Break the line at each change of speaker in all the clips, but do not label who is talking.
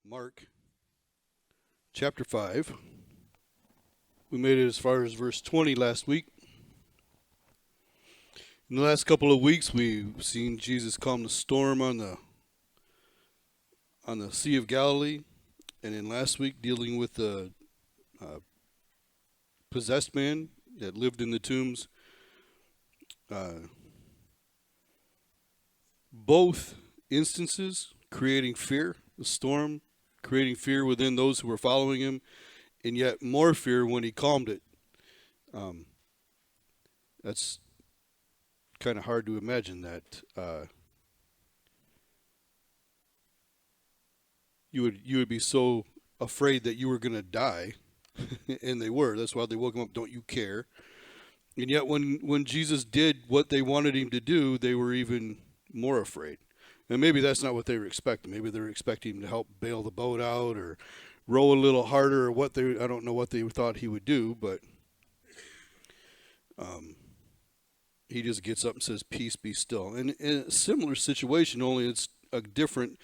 Mark chapter 5. We made it as far as verse 20 last week. In the last couple of weeks, we've seen Jesus calm the storm on the Sea of Galilee, and in last week, dealing with the possessed man that lived in the tombs. Both instances creating fear, the storm creating fear within those who were following him, and yet more fear when he calmed it. That's kind of hard to imagine that you would be so afraid that you were going to die, and they were. That's why they woke him up. Don't you care? And yet when Jesus did what they wanted him to do, they were even more afraid. And maybe that's not what they were expecting. Maybe they were expecting him to help bail the boat out or row a little harder, or I don't know what they thought he would do, but he just gets up and says, "Peace, be still." And in a similar situation, only it's a different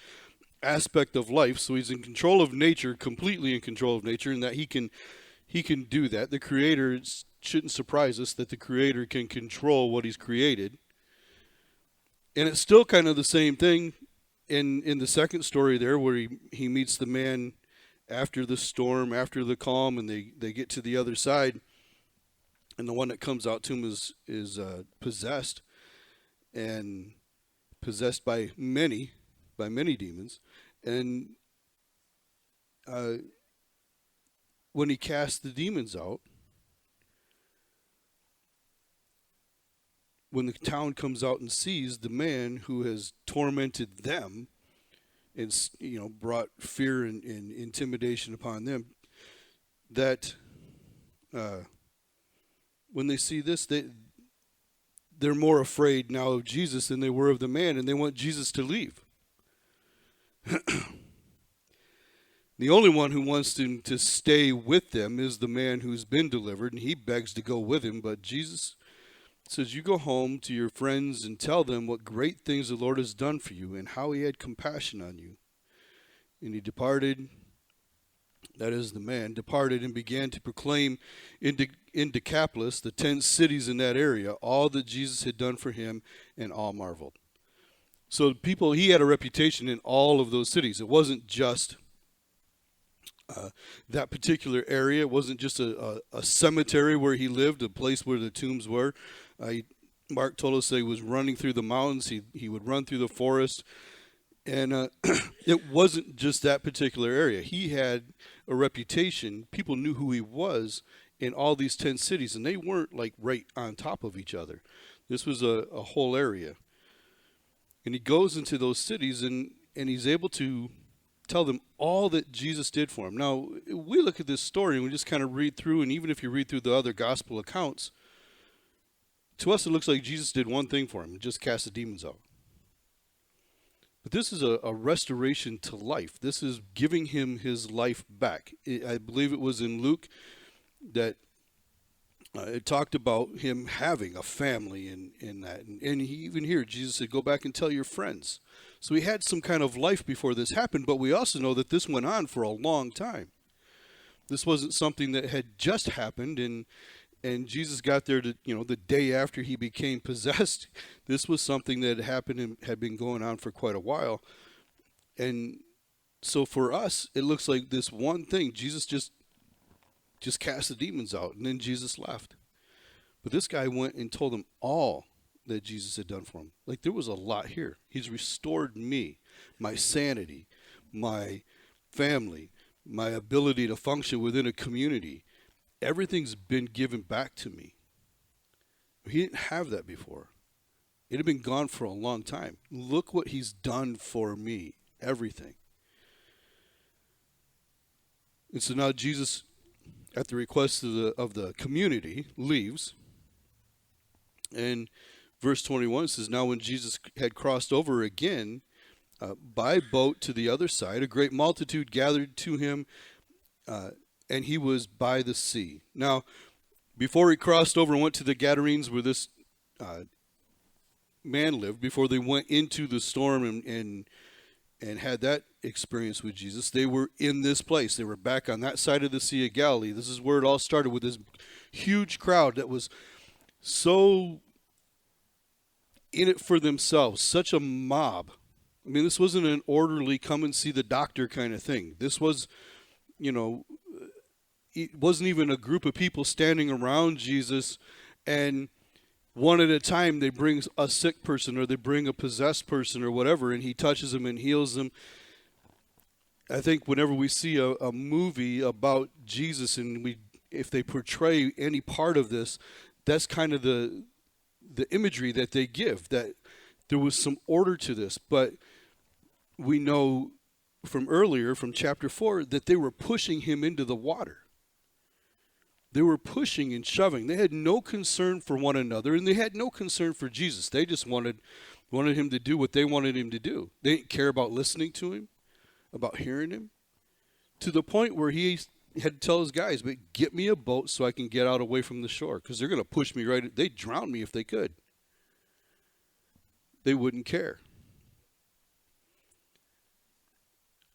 aspect of life. So he's in control of nature, completely in control of nature, and that he can do that. The Creator, shouldn't surprise us that the Creator can control what he's created. And it's still kind of the same thing in the second story there, where he meets the man after the storm, after the calm, and they get to the other side. And the one that comes out to him is possessed, and possessed by many demons. And when he casts the demons out, when the town comes out and sees the man who has tormented them and brought fear and intimidation upon them, that when they see this, they're more afraid now of Jesus than they were of the man, and they want Jesus to leave. The only one who wants to stay with them is the man who's been delivered, and he begs to go with him, but Jesus says, "You go home to your friends and tell them what great things the Lord has done for you and how he had compassion on you." And he departed, that is, the man departed, and began to proclaim in Decapolis, the 10 cities in that area, all that Jesus had done for him, and all marveled. So he had a reputation in all of those cities. It wasn't just that particular area. It wasn't just a cemetery where he lived, a place where the tombs were. Mark told us that he was running through the mountains. He would run through the forest. And it wasn't just that particular area. He had a reputation. People knew who he was in all these 10 cities, and they weren't like right on top of each other. This was a whole area. And he goes into those cities, and he's able to tell them all that Jesus did for him. Now, we look at this story and we just kind of read through, and even if you read through the other gospel accounts, to us it looks like Jesus did one thing for him, just cast the demons out. But this is a restoration to life. This is giving him his life back. I believe it was in Luke that it talked about him having a family in that. And he even here, Jesus said, "Go back and tell your friends." So he had some kind of life before this happened, but we also know that this went on for a long time. This wasn't something that had just happened, and Jesus got there the day after he became possessed. This was something that happened and had been going on for quite a while. And so for us, it looks like this one thing, Jesus just cast the demons out, and then Jesus left. But this guy went and told them all that Jesus had done for him. Like, there was a lot here. He's restored me, my sanity, my family, my ability to function within a community. Everything's been given back to me. He didn't have that before. It had been gone for a long time. Look what he's done for me. Everything. And so now Jesus, at the request of the community, leaves. And verse 21 says, "Now when Jesus had crossed over again by boat to the other side, a great multitude gathered to him, and he was by the sea." Now, before he crossed over and went to the Gadarenes where this man lived, before they went into the storm and and had that experience with Jesus. They were in this place. They were back on that side of the Sea of Galilee. This is where it all started, with this huge crowd that was so in it for themselves, such a mob. I mean, this wasn't an orderly come and see the doctor kind of thing. This was, it wasn't even a group of people standing around Jesus and one at a time they bring a sick person or they bring a possessed person or whatever, and he touches them and heals them. I think whenever we see a movie about Jesus and if they portray any part of this, that's kind of the imagery that they give, that there was some order to this. But we know from earlier, from chapter 4, that they were pushing him into the water. They were pushing and shoving. They had no concern for one another, and they had no concern for Jesus. They just wanted him to do what they wanted him to do. They didn't care about listening to him, about hearing him, to the point where he had to tell his guys, but get me a boat so I can get out away from the shore, because they're going to push me right. They'd drown me if they could. They wouldn't care.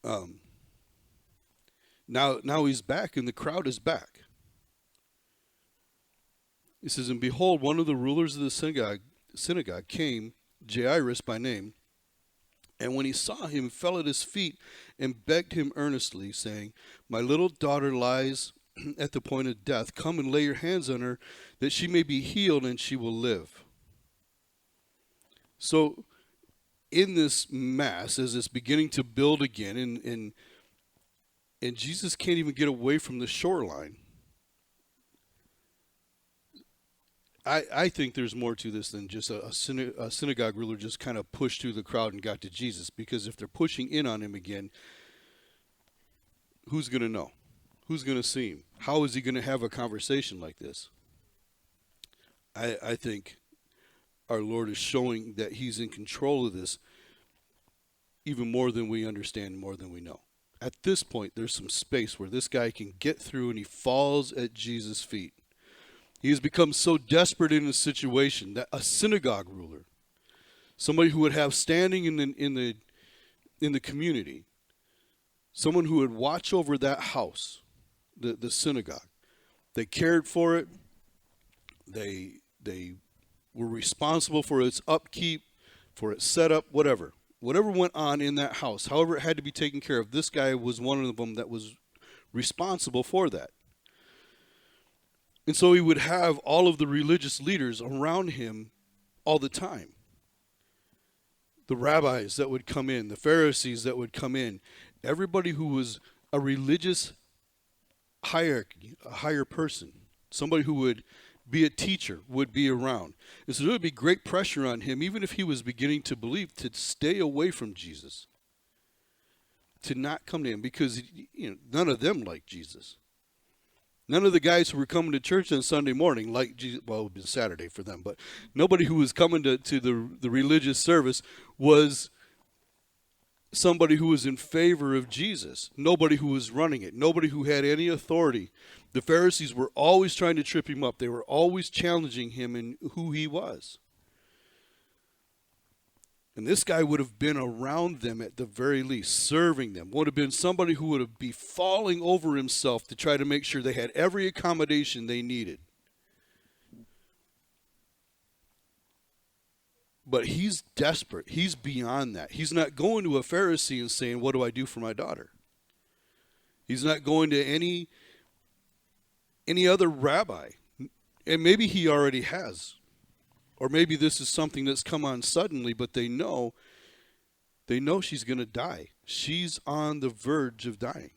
Now he's back, and the crowd is back. He says, and behold, one of the rulers of the synagogue came, Jairus by name, and when he saw him, he fell at his feet and begged him earnestly, saying, my little daughter lies at the point of death. Come and lay your hands on her, that she may be healed, and she will live. So in this mass, as it's beginning to build again, and Jesus can't even get away from the shoreline, I think there's more to this than just a synagogue ruler just kind of pushed through the crowd and got to Jesus. Because if they're pushing in on him again, who's going to know? Who's going to see him? How is he going to have a conversation like this? I think our Lord is showing that he's in control of this even more than we understand, more than we know. At this point, there's some space where this guy can get through, and he falls at Jesus' feet. He has become so desperate in his situation that a synagogue ruler, somebody who would have standing in the community, someone who would watch over that house, the synagogue, they cared for it. They were responsible for its upkeep, for its setup, whatever went on in that house, however it had to be taken care of. This guy was one of them that was responsible for that. And so he would have all of the religious leaders around him all the time. The rabbis that would come in, the Pharisees that would come in, everybody who was a religious hierarchy, a higher person, somebody who would be a teacher, would be around. And so there would be great pressure on him, even if he was beginning to believe, to stay away from Jesus, to not come to him, because none of them liked Jesus. None of the guys who were coming to church on Sunday morning liked Jesus. Well, it would be Saturday for them, but nobody who was coming to the religious service was somebody who was in favor of Jesus. Nobody who was running it. Nobody who had any authority. The Pharisees were always trying to trip him up. They were always challenging him in who he was. And this guy would have been around them at the very least, serving them. Would have been somebody who would be falling over himself to try to make sure they had every accommodation they needed. But he's desperate. He's beyond that. He's not going to a Pharisee and saying, what do I do for my daughter? He's not going to any other rabbi. And maybe he already has. Or maybe this is something that's come on suddenly, but they know she's going to die. She's on the verge of dying.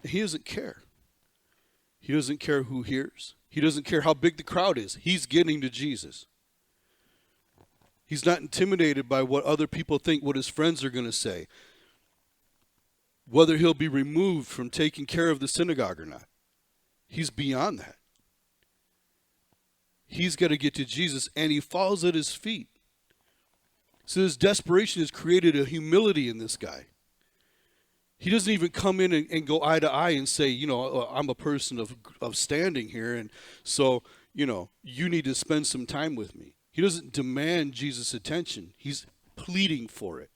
He doesn't care. He doesn't care who hears. He doesn't care how big the crowd is. He's getting to Jesus. He's not intimidated by what other people think, what his friends are going to say, whether he'll be removed from taking care of the synagogue or not. He's beyond that. He's got to get to Jesus, and he falls at his feet. So his desperation has created a humility in this guy. He doesn't even come in and go eye to eye and say, I'm a person of standing here, and so, you need to spend some time with me. He doesn't demand Jesus' attention. He's pleading for it.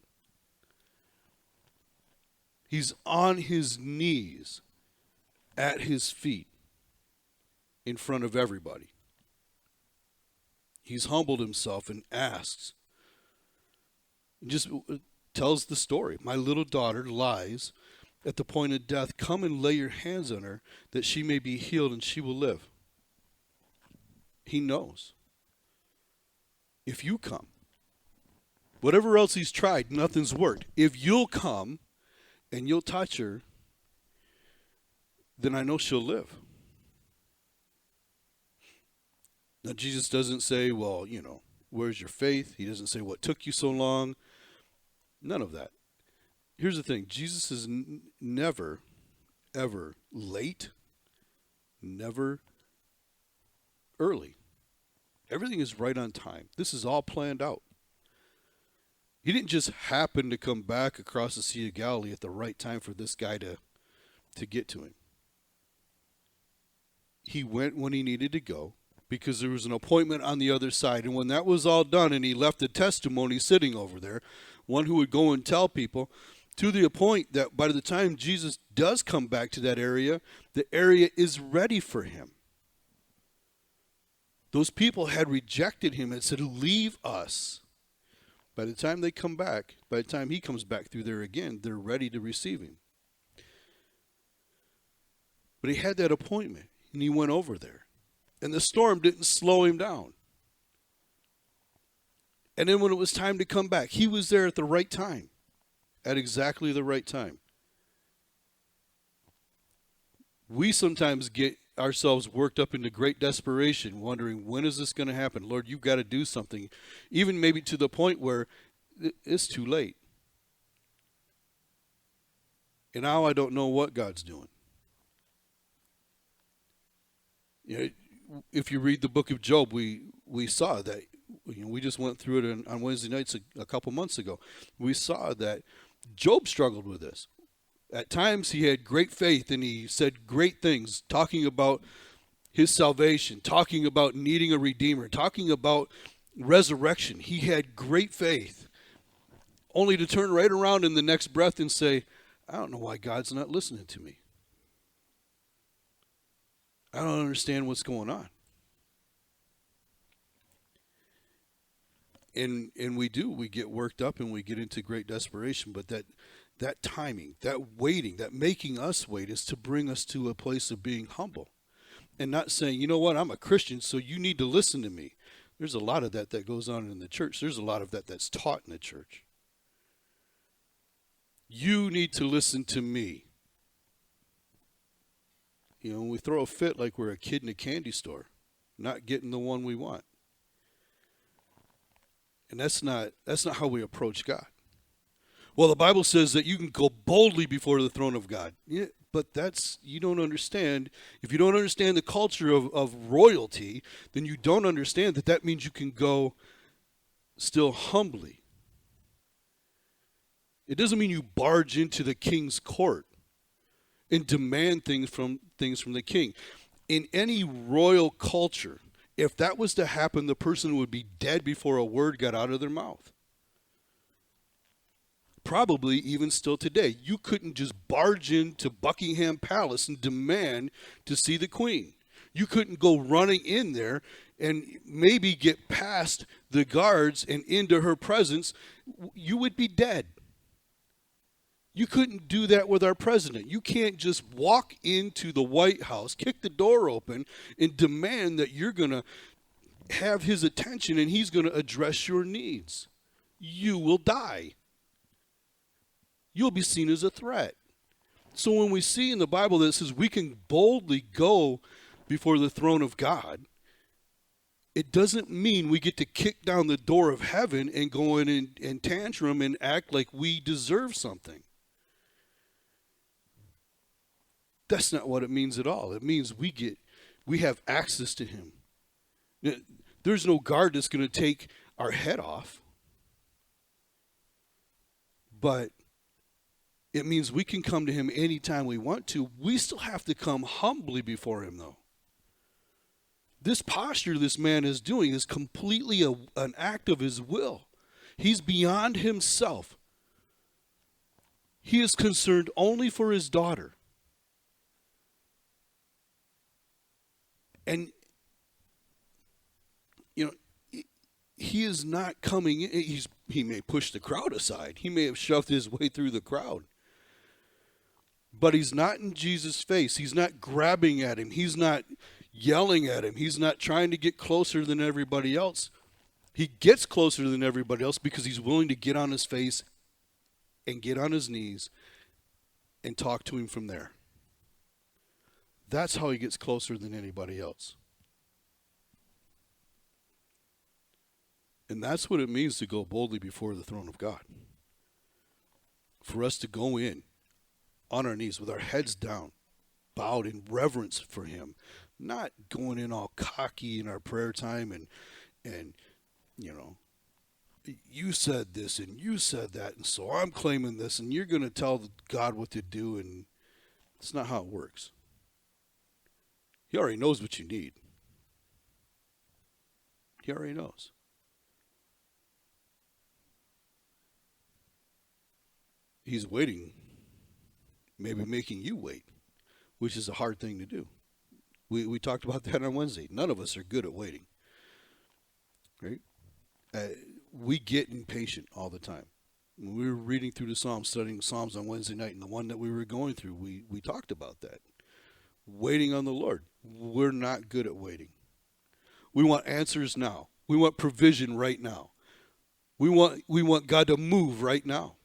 He's on his knees at his feet in front of everybody. He's humbled himself and asks, just tells the story. My little daughter lies at the point of death. Come and lay your hands on her that she may be healed and she will live. He knows. If you come, whatever else he's tried, nothing's worked. If you'll come and you'll touch her, then I know she'll live. Now, Jesus doesn't say, well, where's your faith? He doesn't say, what took you so long? None of that. Here's the thing. Jesus is never, ever late, never early. Everything is right on time. This is all planned out. He didn't just happen to come back across the Sea of Galilee at the right time for this guy to get to him. He went when he needed to go because there was an appointment on the other side. And when that was all done and he left a testimony sitting over there, one who would go and tell people, to the point that by the time Jesus does come back to that area, the area is ready for him. Those people had rejected him and said, leave us. By the time they come back, by the time he comes back through there again, they're ready to receive him. But he had that appointment, and he went over there. And the storm didn't slow him down. And then when it was time to come back, he was there at the right time, at exactly the right time. We sometimes get ourselves worked up into great desperation, wondering, when is this going to happen? Lord, you've got to do something. Even maybe to the point where it's too late. And now I don't know what God's doing. If you read the book of Job, we saw that, we just went through it on Wednesday nights a couple months ago. We saw that Job struggled with this. At times he had great faith and he said great things, talking about his salvation, talking about needing a redeemer, talking about resurrection. He had great faith, only to turn right around in the next breath and say, I don't know why God's not listening to me. I don't understand what's going on. And we get worked up and we get into great desperation, but that timing, that waiting, that making us wait is to bring us to a place of being humble and not saying, you know what, I'm a Christian, so you need to listen to me. There's a lot of that goes on in the church. There's a lot of that's taught in the church. You need to listen to me. We throw a fit like we're a kid in a candy store, not getting the one we want. And that's not how we approach God. Well, the Bible says that you can go boldly before the throne of God. Yeah, but you don't understand. If you don't understand the culture of royalty, then you don't understand that means you can go still humbly. It doesn't mean you barge into the king's court and demand things from the king. In any royal culture, if that was to happen, the person would be dead before a word got out of their mouth. Probably even still today. You couldn't just barge into Buckingham Palace and demand to see the Queen. You couldn't go running in there and maybe get past the guards and into her presence. You would be dead. You couldn't do that with our president. You can't just walk into the White House, kick the door open, and demand that you're going to have his attention and he's going to address your needs. You will die. You'll be seen as a threat. So when we see in the Bible that it says we can boldly go before the throne of God, it doesn't mean we get to kick down the door of heaven and go in and tantrum and act like we deserve something. That's not what it means at all. It means we have access to him. There's no guard that's going to take our head off. But it means we can come to him anytime we want to. We still have to come humbly before him, though. This posture this man is doing is completely an act of his will. He's beyond himself. He is concerned only for his daughter. And, you know, he is not coming in. He may push the crowd aside. He may have shoved his way through the crowd. But he's not in Jesus' face. He's not grabbing at him. He's not yelling at him. He's not trying to get closer than everybody else. He gets closer than everybody else because he's willing to get on his face and get on his knees and talk to him from there. That's how he gets closer than anybody else. And that's what it means to go boldly before the throne of God. For us to go in on our knees with our heads down, bowed in reverence for him, not going in all cocky in our prayer time and you know, you said this and you said that, and so I'm claiming this, and you're going to tell God what to do, and it's not how it works. He already knows what you need. He already knows. He's waiting, maybe making you wait, which is a hard thing to do. We talked about that on Wednesday. None of us are good at waiting. Right? We get impatient all the time. When we were reading through the Psalms, studying Psalms on Wednesday night, and the one that we were going through, we talked about that. Waiting on the Lord. We're not good at waiting. We want answers now. We want provision right now. We want God to move right now.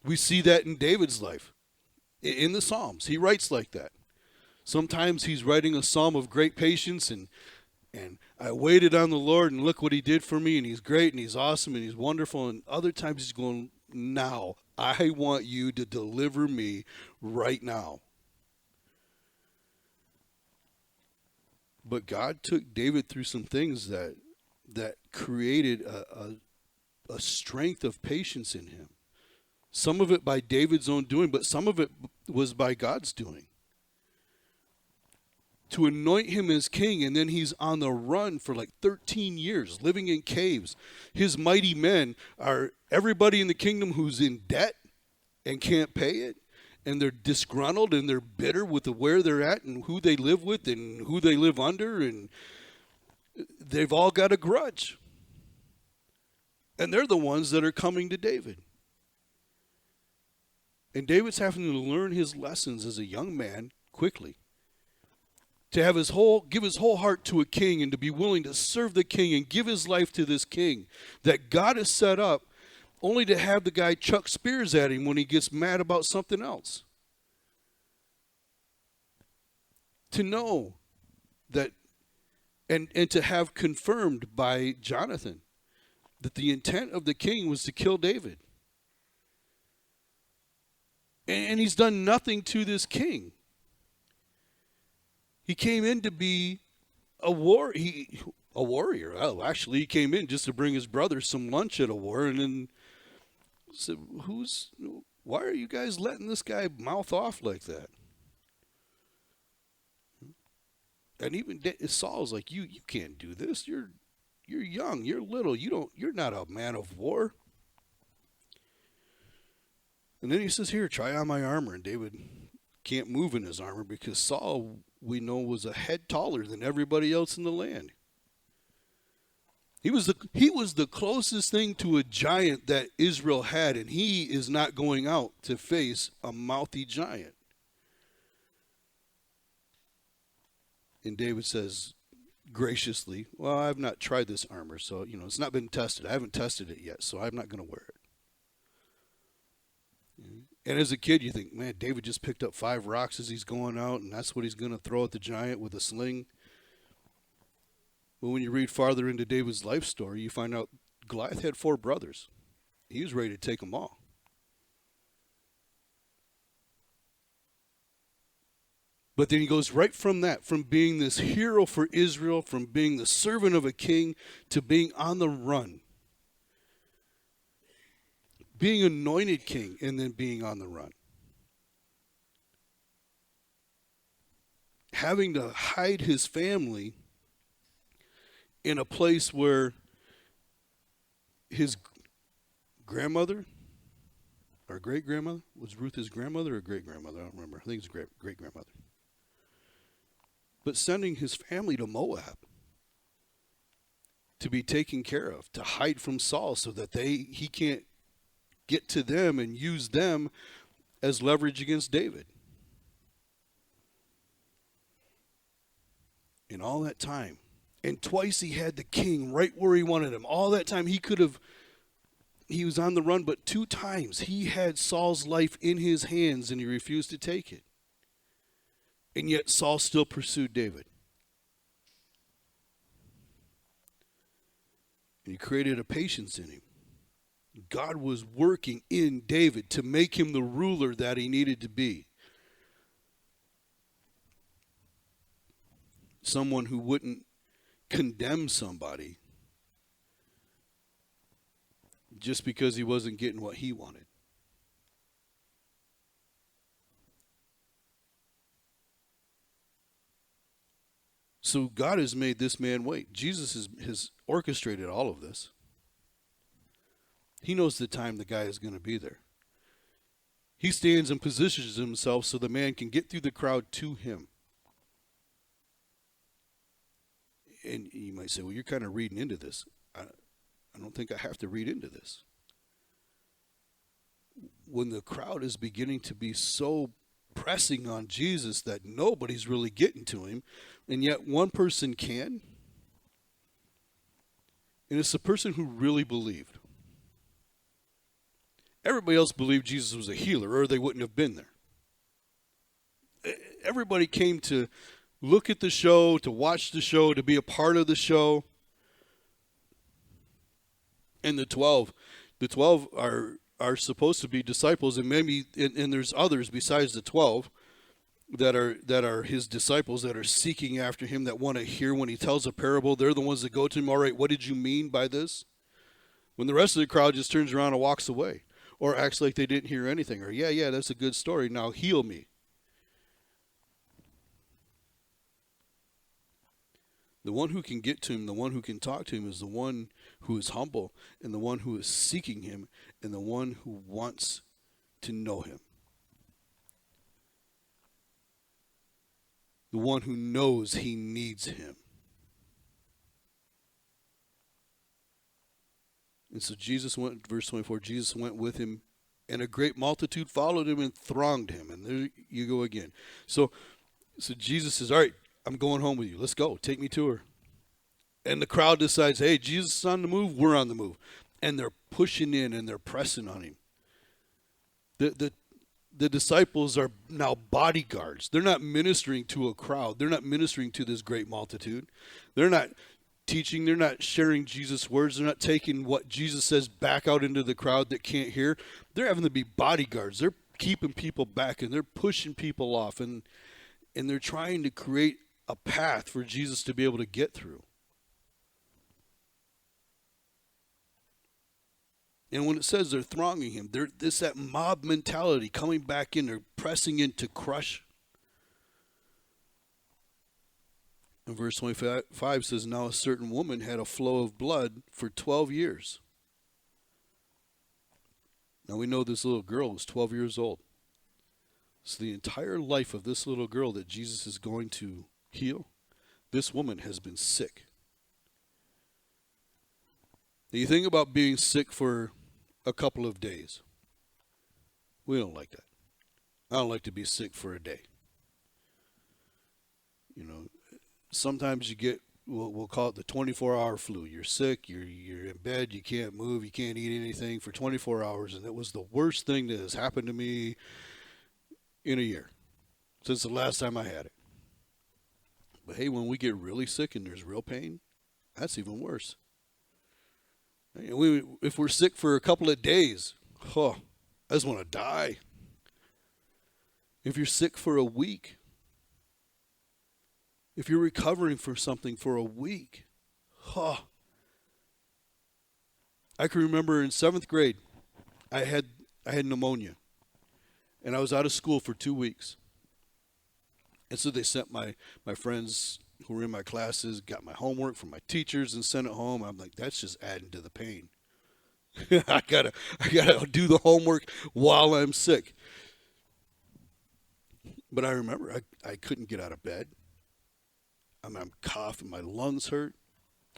We see that in David's life. In the Psalms, he writes like that. Sometimes he's writing a psalm of great patience and I waited on the Lord, and look what he did for me, and he's great, and he's awesome, and he's wonderful. And other times he's going, now, I want you to deliver me right now. But God took David through some things that created a strength of patience in him. Some of it by David's own doing, but some of it was by God's doing. To anoint him as king, and then he's on the run for like 13 years, living in caves. His mighty men are everybody in the kingdom who's in debt and can't pay it, and they're disgruntled and they're bitter with where they're at and who they live with and who they live under, and they've all got a grudge. And they're the ones that are coming to David. And David's having to learn his lessons as a young man quickly. To have give his whole heart to a king, and to be willing to serve the king and give his life to this king that God has set up, only to have the guy chuck spears at him when he gets mad about something else. To know that, and to have confirmed by Jonathan that the intent of the king was to kill David. And he's done nothing to this king. He came in to be a warrior. Oh, actually, he came in just to bring his brother some lunch at a war, and then said, why are you guys letting this guy mouth off like that? And even Saul's like, you can't do this. You're young. You're little. You're not a man of war. And then he says, here, try on my armor. And David can't move in his armor because Saul, we know, was a head taller than everybody else in the land. He was the closest thing to a giant that Israel had, and he is not going out to face a mouthy giant. And David says graciously, well, I've not tried this armor, so it's not been tested. I haven't tested it yet, so I'm not going to wear it. And as a kid, you think, man, David just picked up 5 rocks as he's going out, and that's what he's going to throw at the giant with a sling. But when you read farther into David's life story, you find out Goliath had 4 brothers. He was ready to take them all. But then he goes right from that, from being this hero for Israel, from being the servant of a king, to being on the run. Being anointed king and then being on the run. Having to hide his family in a place where his grandmother Our great grandmother? Was Ruth his grandmother or great grandmother? I don't remember. I think it's great grandmother. But sending his family to Moab to be taken care of, to hide from Saul so that he can't get to them and use them as leverage against David. In all that time, and twice he had the king right where he wanted him. All that time he was on the run, but 2 times he had Saul's life in his hands and he refused to take it. And yet Saul still pursued David. And he created a patience in him. God was working in David to make him the ruler that he needed to be. Someone who wouldn't condemn somebody just because he wasn't getting what he wanted. So God has made this man wait. Jesus has orchestrated all of this. He knows the time the guy is going to be there. He stands and positions himself so the man can get through the crowd to him. And you might say, well, you're kind of reading into this. I don't think I have to read into this. When the crowd is beginning to be so pressing on Jesus that nobody's really getting to him, and yet one person can, and it's the person who really believed. Everybody else believed Jesus was a healer, or they wouldn't have been there. Everybody came to look at the show, to watch the show, to be a part of the show. And the 12 are supposed to be disciples, and maybe and there's others besides the 12 that are his disciples that are seeking after him, that want to hear when he tells a parable. They're the ones that go to him. All right, what did you mean by this? When the rest of the crowd just turns around and walks away, or acts like they didn't hear anything, or yeah, that's a good story. Now heal me. The one who can get to him, the one who can talk to him, is the one who is humble, and the one who is seeking him, and the one who wants to know him. The one who knows he needs him. And so Jesus went, verse 24, Jesus went with him, and a great multitude followed him and thronged him. And there you go again. So Jesus says, all right, I'm going home with you. Let's go. Take me to her. And the crowd decides, hey, Jesus is on the move. We're on the move. And they're pushing in and they're pressing on him. The disciples are now bodyguards. They're not ministering to a crowd. They're not ministering to this great multitude. They're not teaching. They're not sharing Jesus' words. They're not taking what Jesus says back out into the crowd that can't hear. They're having to be bodyguards. They're keeping people back, and they're pushing people off, and they're trying to create a path for Jesus to be able to get through. And when it says they're thronging him, that mob mentality coming back in, they're pressing in to crush. And verse 25 says, now a certain woman had a flow of blood for 12 years. Now we know this little girl was 12 years old. So the entire life of this little girl that Jesus is going to heal, this woman has been sick. Now you think about being sick for a couple of days. We don't like that. I don't like to be sick for a day. You know, sometimes you get, we'll call it the 24-hour flu. You're sick, you're in bed, you can't move, you can't eat anything for 24 hours. And it was the worst thing that has happened to me in a year, since the last time I had it. But hey, when we get really sick and there's real pain, that's even worse. If we're sick for a couple of days, I just want to die. If you're sick for a week, if you're recovering from something for a week, I can remember in 7th grade, I had pneumonia, and I was out of school for 2 weeks. And so they sent my friends who were in my classes, got my homework from my teachers and sent it home. I'm like, that's just adding to the pain. I gotta do the homework while I'm sick. But I remember I couldn't get out of bed. I'm coughing, my lungs hurt.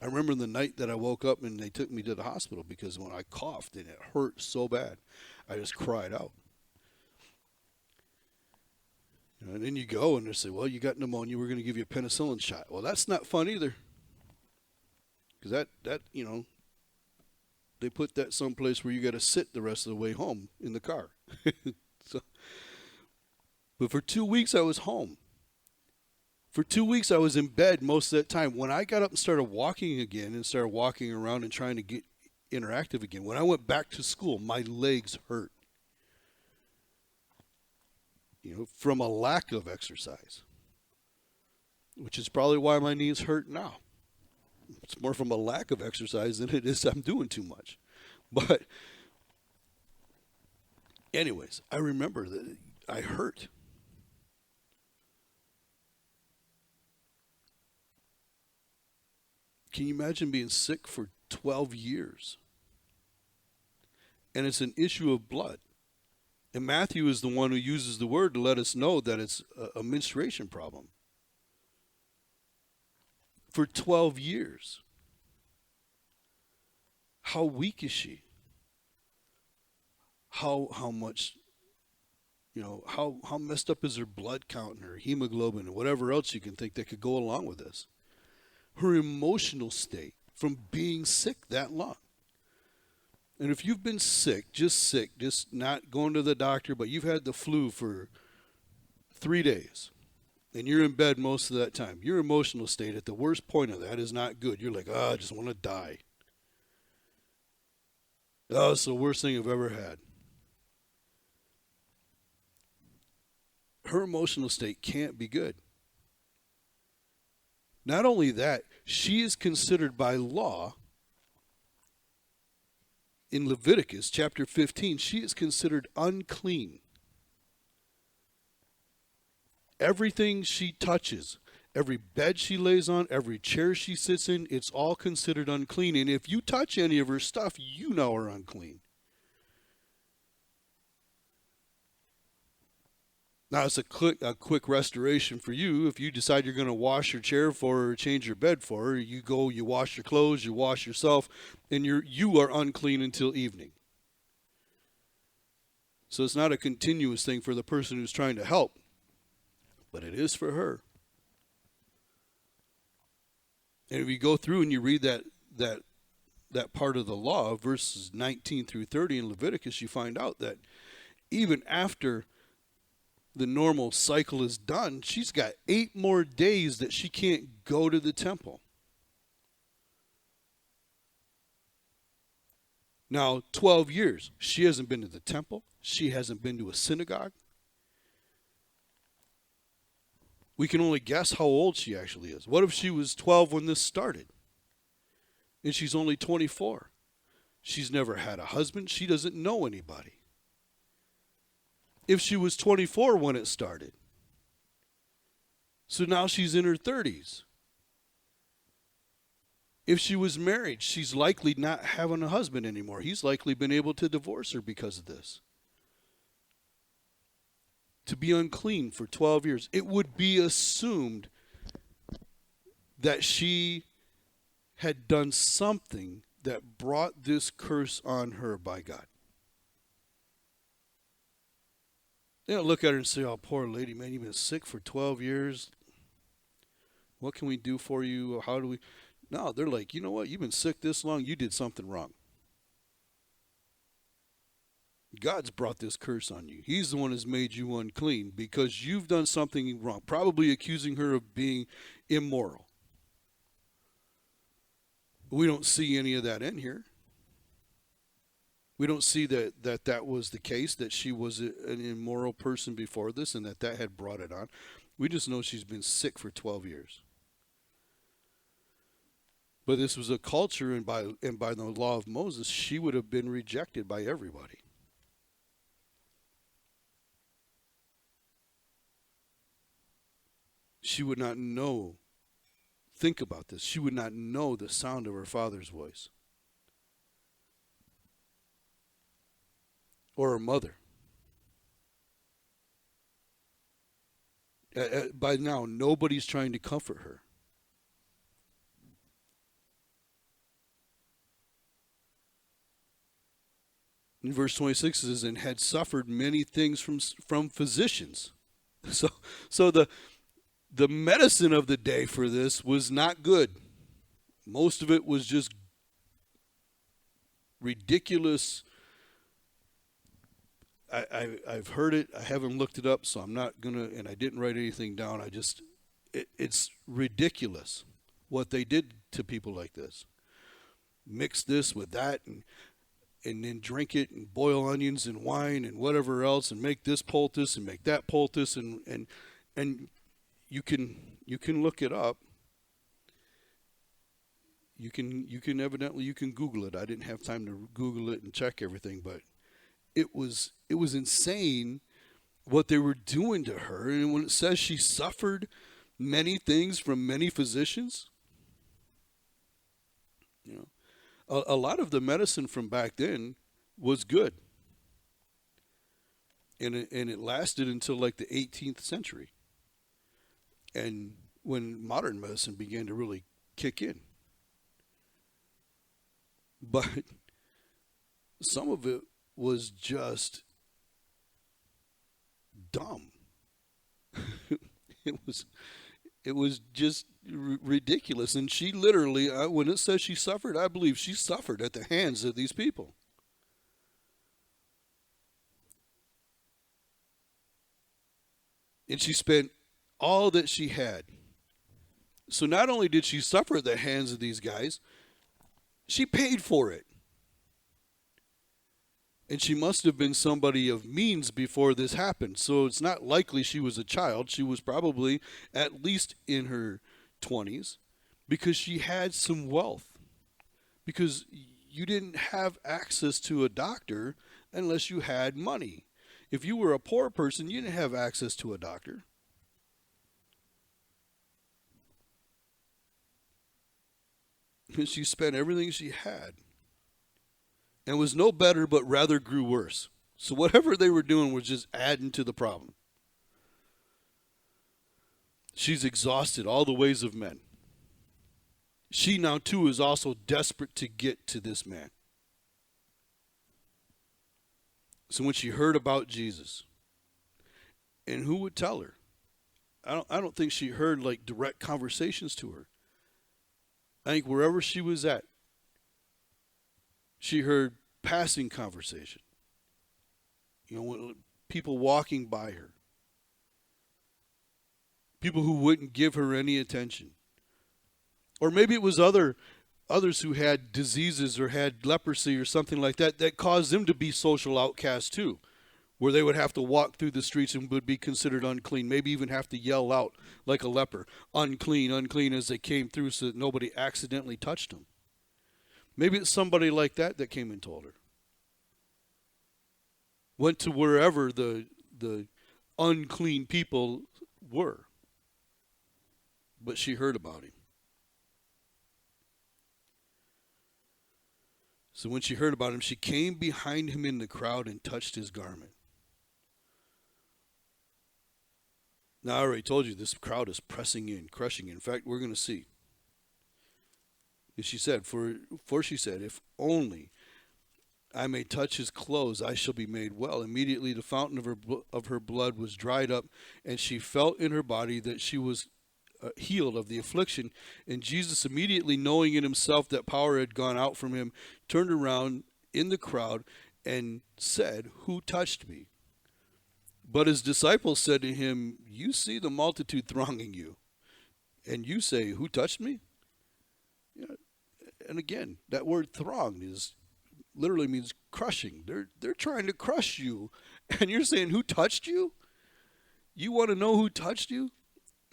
I remember the night that I woke up and they took me to the hospital because when I coughed and it hurt so bad, I just cried out. And then you go and they say, well, you got pneumonia. We're going to give you a penicillin shot. Well, that's not fun either. Because they put that someplace where you got to sit the rest of the way home in the car. But for 2 weeks, I was home. For 2 weeks, I was in bed most of that time. When I got up and started walking again and started walking around and trying to get interactive again, when I went back to school, my legs hurt. From a lack of exercise, which is probably why my knees hurt now. It's more from a lack of exercise than it is I'm doing too much. But anyways, I remember that I hurt. Can you imagine being sick for 12 years? And it's an issue of blood. And Matthew is the one who uses the word to let us know that it's a menstruation problem. For 12 years. How weak is she? How much, how messed up is her blood count and her hemoglobin and whatever else you can think that could go along with this? Her emotional state from being sick that long. And if you've been sick, just not going to the doctor, but you've had the flu for 3 days, and you're in bed most of that time, your emotional state at the worst point of that is not good. You're like, I just want to die. Oh, it's the worst thing I've ever had. Her emotional state can't be good. Not only that, she is considered by law, in Leviticus chapter 15, she is considered unclean. Everything she touches, every bed she lays on, every chair she sits in, it's all considered unclean. And if you touch any of her stuff, you now are unclean. Now, it's a quick restoration for you. If you decide you're going to wash your chair for her or change your bed for her, you go, you wash your clothes, you wash yourself, and you are unclean until evening. So it's not a continuous thing for the person who's trying to help, but it is for her. And if you go through and you read that part of the law, verses 19 through 30 in Leviticus, you find out that even after the normal cycle is done, she's got 8 more days that she can't go to the temple. Now, 12 years, she hasn't been to the temple. She hasn't been to a synagogue. We can only guess how old she actually is. What if she was 12 when this started? And she's only 24. She's never had a husband. She doesn't know anybody. If she was 24 when it started. So now she's in her 30s. If she was married, she's likely not having a husband anymore. He's likely been able to divorce her because of this. To be unclean for 12 years. It would be assumed that she had done something that brought this curse on her by God. They don't look at her and say, oh, poor lady, man, you've been sick for 12 years. What can we do for you? How do we? No, they're like, you know what? You've been sick this long. You did something wrong. God's brought this curse on you. He's the one who's made you unclean because you've done something wrong, probably accusing her of being immoral. We don't see any of that in here. We don't see that was the case, that she was an immoral person before this and that had brought it on. We just know she's been sick for 12 years. But this was a culture, and by the law of Moses, she would have been rejected by everybody. She would not know. Think about this. She would not know the sound of her father's voice. or her mother. By now, nobody's trying to comfort her. In verse 26 it says, and had suffered many things from physicians. So, the medicine of the day for this was not good. Most of it was just ridiculous. I've heard it. I haven't looked it up, so I'm not going to, and I didn't write anything down. It's ridiculous what they did to people like this. Mix this with that and then drink it and boil onions and wine and whatever else and make this poultice and make that poultice and you can look it up. You can evidently you can Google it. I didn't have time to Google it and check everything, but it was insane what they were doing to her. And when it says she suffered many things from many physicians, you know, a lot of the medicine from back then was good, and it lasted until like the 18th century, and when modern medicine began to really kick in. But some of it was just dumb. It was just ridiculous. And she literally, when it says she suffered, I believe she suffered at the hands of these people. And she spent all that she had. So not only did she suffer at the hands of these guys, she paid for it. And she must have been somebody of means before this happened. So it's not likely she was a child. She was probably at least in her 20s because she had some wealth. Because you didn't have access to a doctor unless you had money. If you were a poor person, you didn't have access to a doctor. And she spent everything she had. And was no better, but rather grew worse. So whatever they were doing was just adding to the problem. She's exhausted all the ways of men. She now too is also desperate to get to this man. So when she heard about Jesus, and who would tell her? I don't think she heard like direct conversations to her. I think wherever she was at, she heard passing conversation. You know, people walking by her. People who wouldn't give her any attention. Or maybe it was others who had diseases or had leprosy or something like that that caused them to be social outcasts too, where they would have to walk through the streets and would be considered unclean, maybe even have to yell out like a leper, unclean, unclean, as they came through so that nobody accidentally touched them. Maybe it's somebody like that that came and told her. Went to wherever the unclean people were. But she heard about him. So when she heard about him, she came behind him in the crowd and touched his garment. Now, I already told you this crowd is pressing in, crushing in. In fact, we're going to see. And she said, for she said, if only I may touch his clothes, I shall be made well. Immediately the fountain of her blood was dried up, and she felt in her body that she was healed of the affliction. And Jesus, immediately knowing in himself that power had gone out from him, turned around in the crowd and said, who touched me? But his disciples said to him, you see the multitude thronging you, and you say, who touched me? Yeah. And again, that word thronged literally means crushing. They're trying to crush you, and you're saying, who touched you? You want to know who touched you?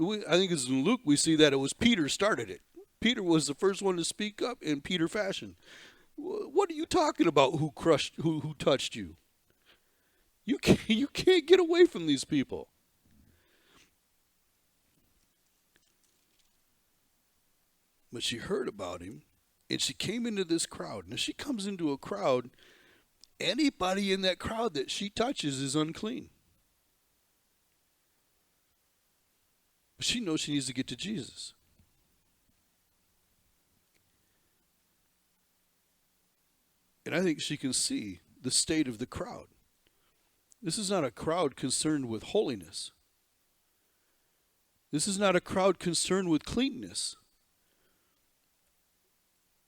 I think it's in Luke we see that it was Peter started it. Peter was the first one to speak up in Peter fashion. What are you talking about? Who touched you? You can't get away from these people. But she heard about him, and she came into this crowd. Now she comes into a crowd, Anybody in that crowd that she touches is unclean. But she knows she needs to get to Jesus. And I think she can see the state of the crowd. This is not a crowd concerned with holiness. This is not a crowd concerned with cleanness.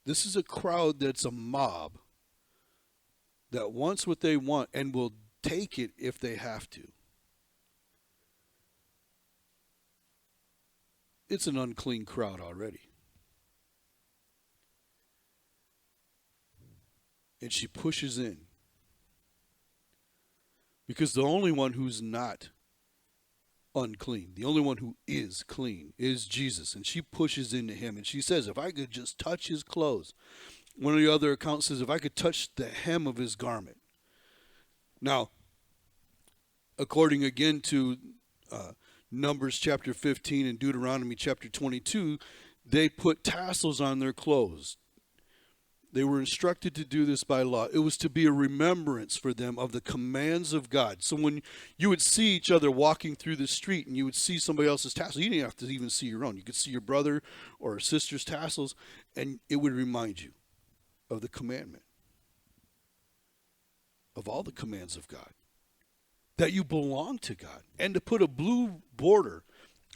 This is a crowd that's a mob that wants what they want and will take it if they have to. It's an unclean crowd already. And she pushes in. Because the only one who's not unclean, the only one who is clean, is Jesus. And she pushes into him. And she says, if I could just touch his clothes. One of the other accounts says, if I could touch the hem of his garment. Now, according again to Numbers chapter 15 and Deuteronomy chapter 22, they put tassels on their clothes. They were instructed to do this by law. It was to be a remembrance for them of the commands of God. So when you would see each other walking through the street and you would see somebody else's tassel, you didn't have to even see your own. You could see your brother or a sister's tassels, and it would remind you of the commandment, of all the commands of God, that you belong to God, and to put a blue border,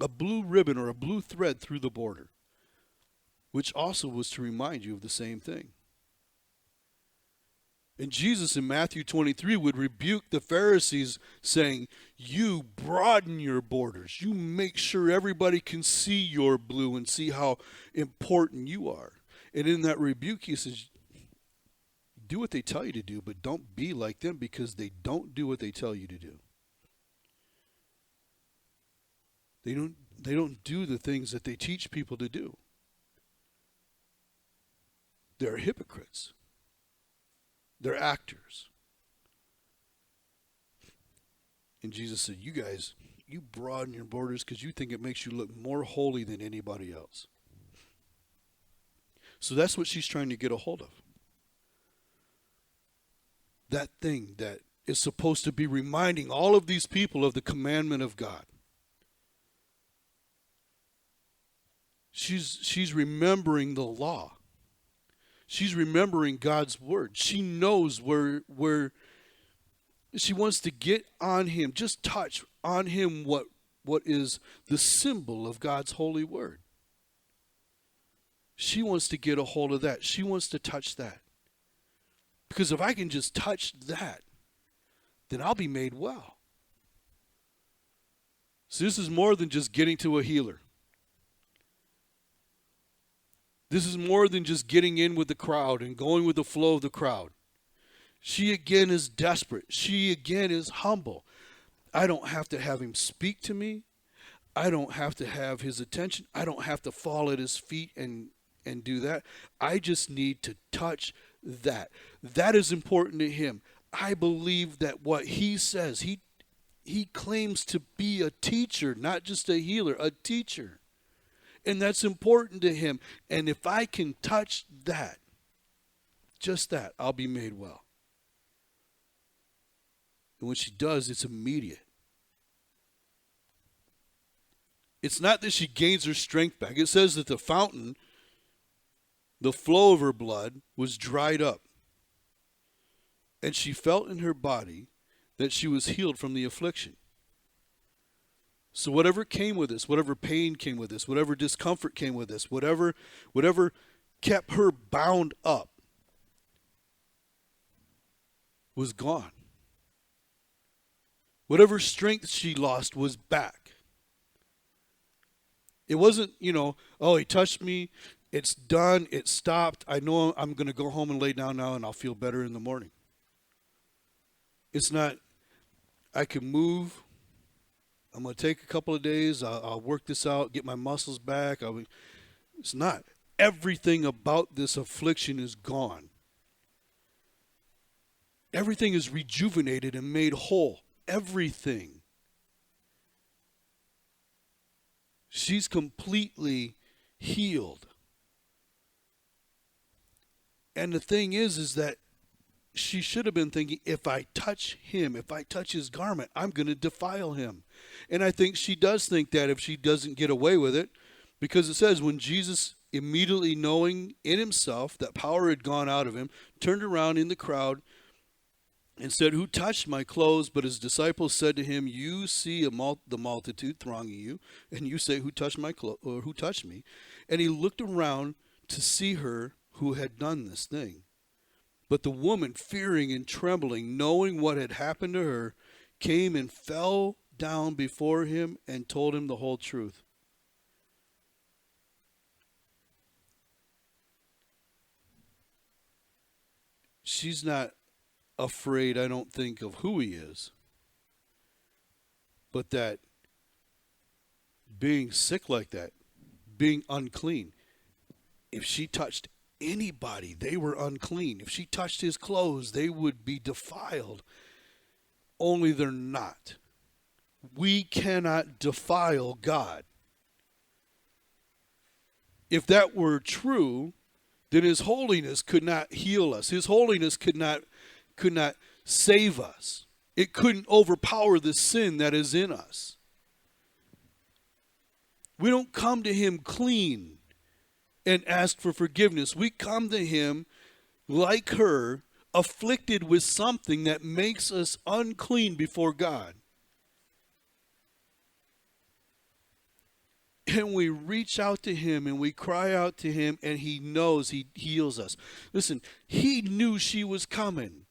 a blue ribbon or a blue thread through the border, which also was to remind you of the same thing. And Jesus in Matthew 23 would rebuke the Pharisees saying, you broaden your borders. You make sure everybody can see your blue and see how important you are. And in that rebuke, he says, do what they tell you to do, but don't be like them because they don't do what they tell you to do. They don't do the things that they teach people to do. They're hypocrites. They're actors. And Jesus said, you guys, you broaden your borders because you think it makes you look more holy than anybody else. So that's what she's trying to get a hold of. That thing that is supposed to be reminding all of these people of the commandment of God. She's remembering the law. She's remembering God's word. She knows where she wants to get on him, just touch on him what is the symbol of God's holy word. She wants to get a hold of that. She wants to touch that. Because if I can just touch that, then I'll be made well. So this is more than just getting to a healer. This is more than just getting in with the crowd and going with the flow of the crowd. She again is desperate. She again is humble. I don't have to have him speak to me. I don't have to have his attention. I don't have to fall at his feet and do that. I just need to touch that. That is important to him. I believe that what he says, he claims to be a teacher, not just a healer, a teacher. And that's important to him. And if I can touch that, just that, I'll be made well. And when she does, it's immediate. It's not that she gains her strength back. It says that the fountain, the flow of her blood, was dried up. And she felt in her body that she was healed from the affliction. So whatever came with this, whatever pain came with this, whatever discomfort came with this, whatever kept her bound up was gone. Whatever strength she lost was back. It wasn't, oh, he touched me, it's done, it stopped, I know I'm going to go home and lay down now and I'll feel better in the morning. It's not, I can move, I'm going to take a couple of days. I'll work this out, get my muscles back. It's not. Everything about this affliction is gone. Everything is rejuvenated and made whole. Everything. She's completely healed. And the thing is that she should have been thinking, if I touch him, if I touch his garment, I'm going to defile him. And I think she does think that if she doesn't get away with it, because it says when Jesus, immediately knowing in himself that power had gone out of him, turned around in the crowd and said, "Who touched my clothes?" But his disciples said to him, "You see the multitude thronging you, and you say, 'Who touched my clothes?' Or 'Who touched me?'" And he looked around to see her who had done this thing. But the woman, fearing and trembling, knowing what had happened to her, came and fell down before him and told him the whole truth. She's not afraid, I don't think, of who he is, but that being sick like that, being unclean, if she touched anybody, they were unclean. If she touched his clothes, they would be defiled. Only they're not. We cannot defile God. If that were true, then his holiness could not heal us. His holiness could not save us. It couldn't overpower the sin that is in us. We don't come to him clean and ask for forgiveness. We come to him like her, afflicted with something that makes us unclean before God. And we reach out to him and we cry out to him, and he knows, he heals us. Listen, he knew she was coming.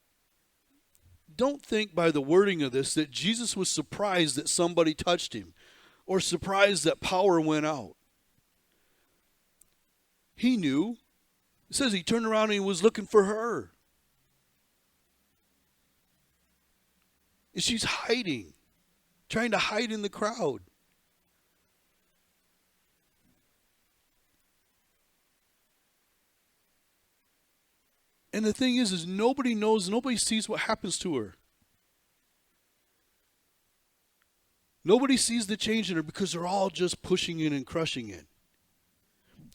Don't think by the wording of this that Jesus was surprised that somebody touched him or surprised that power went out. He knew. It says he turned around and he was looking for her. And she's hiding, trying to hide in the crowd. And the thing is nobody knows, nobody sees what happens to her. Nobody sees the change in her because they're all just pushing in and crushing it.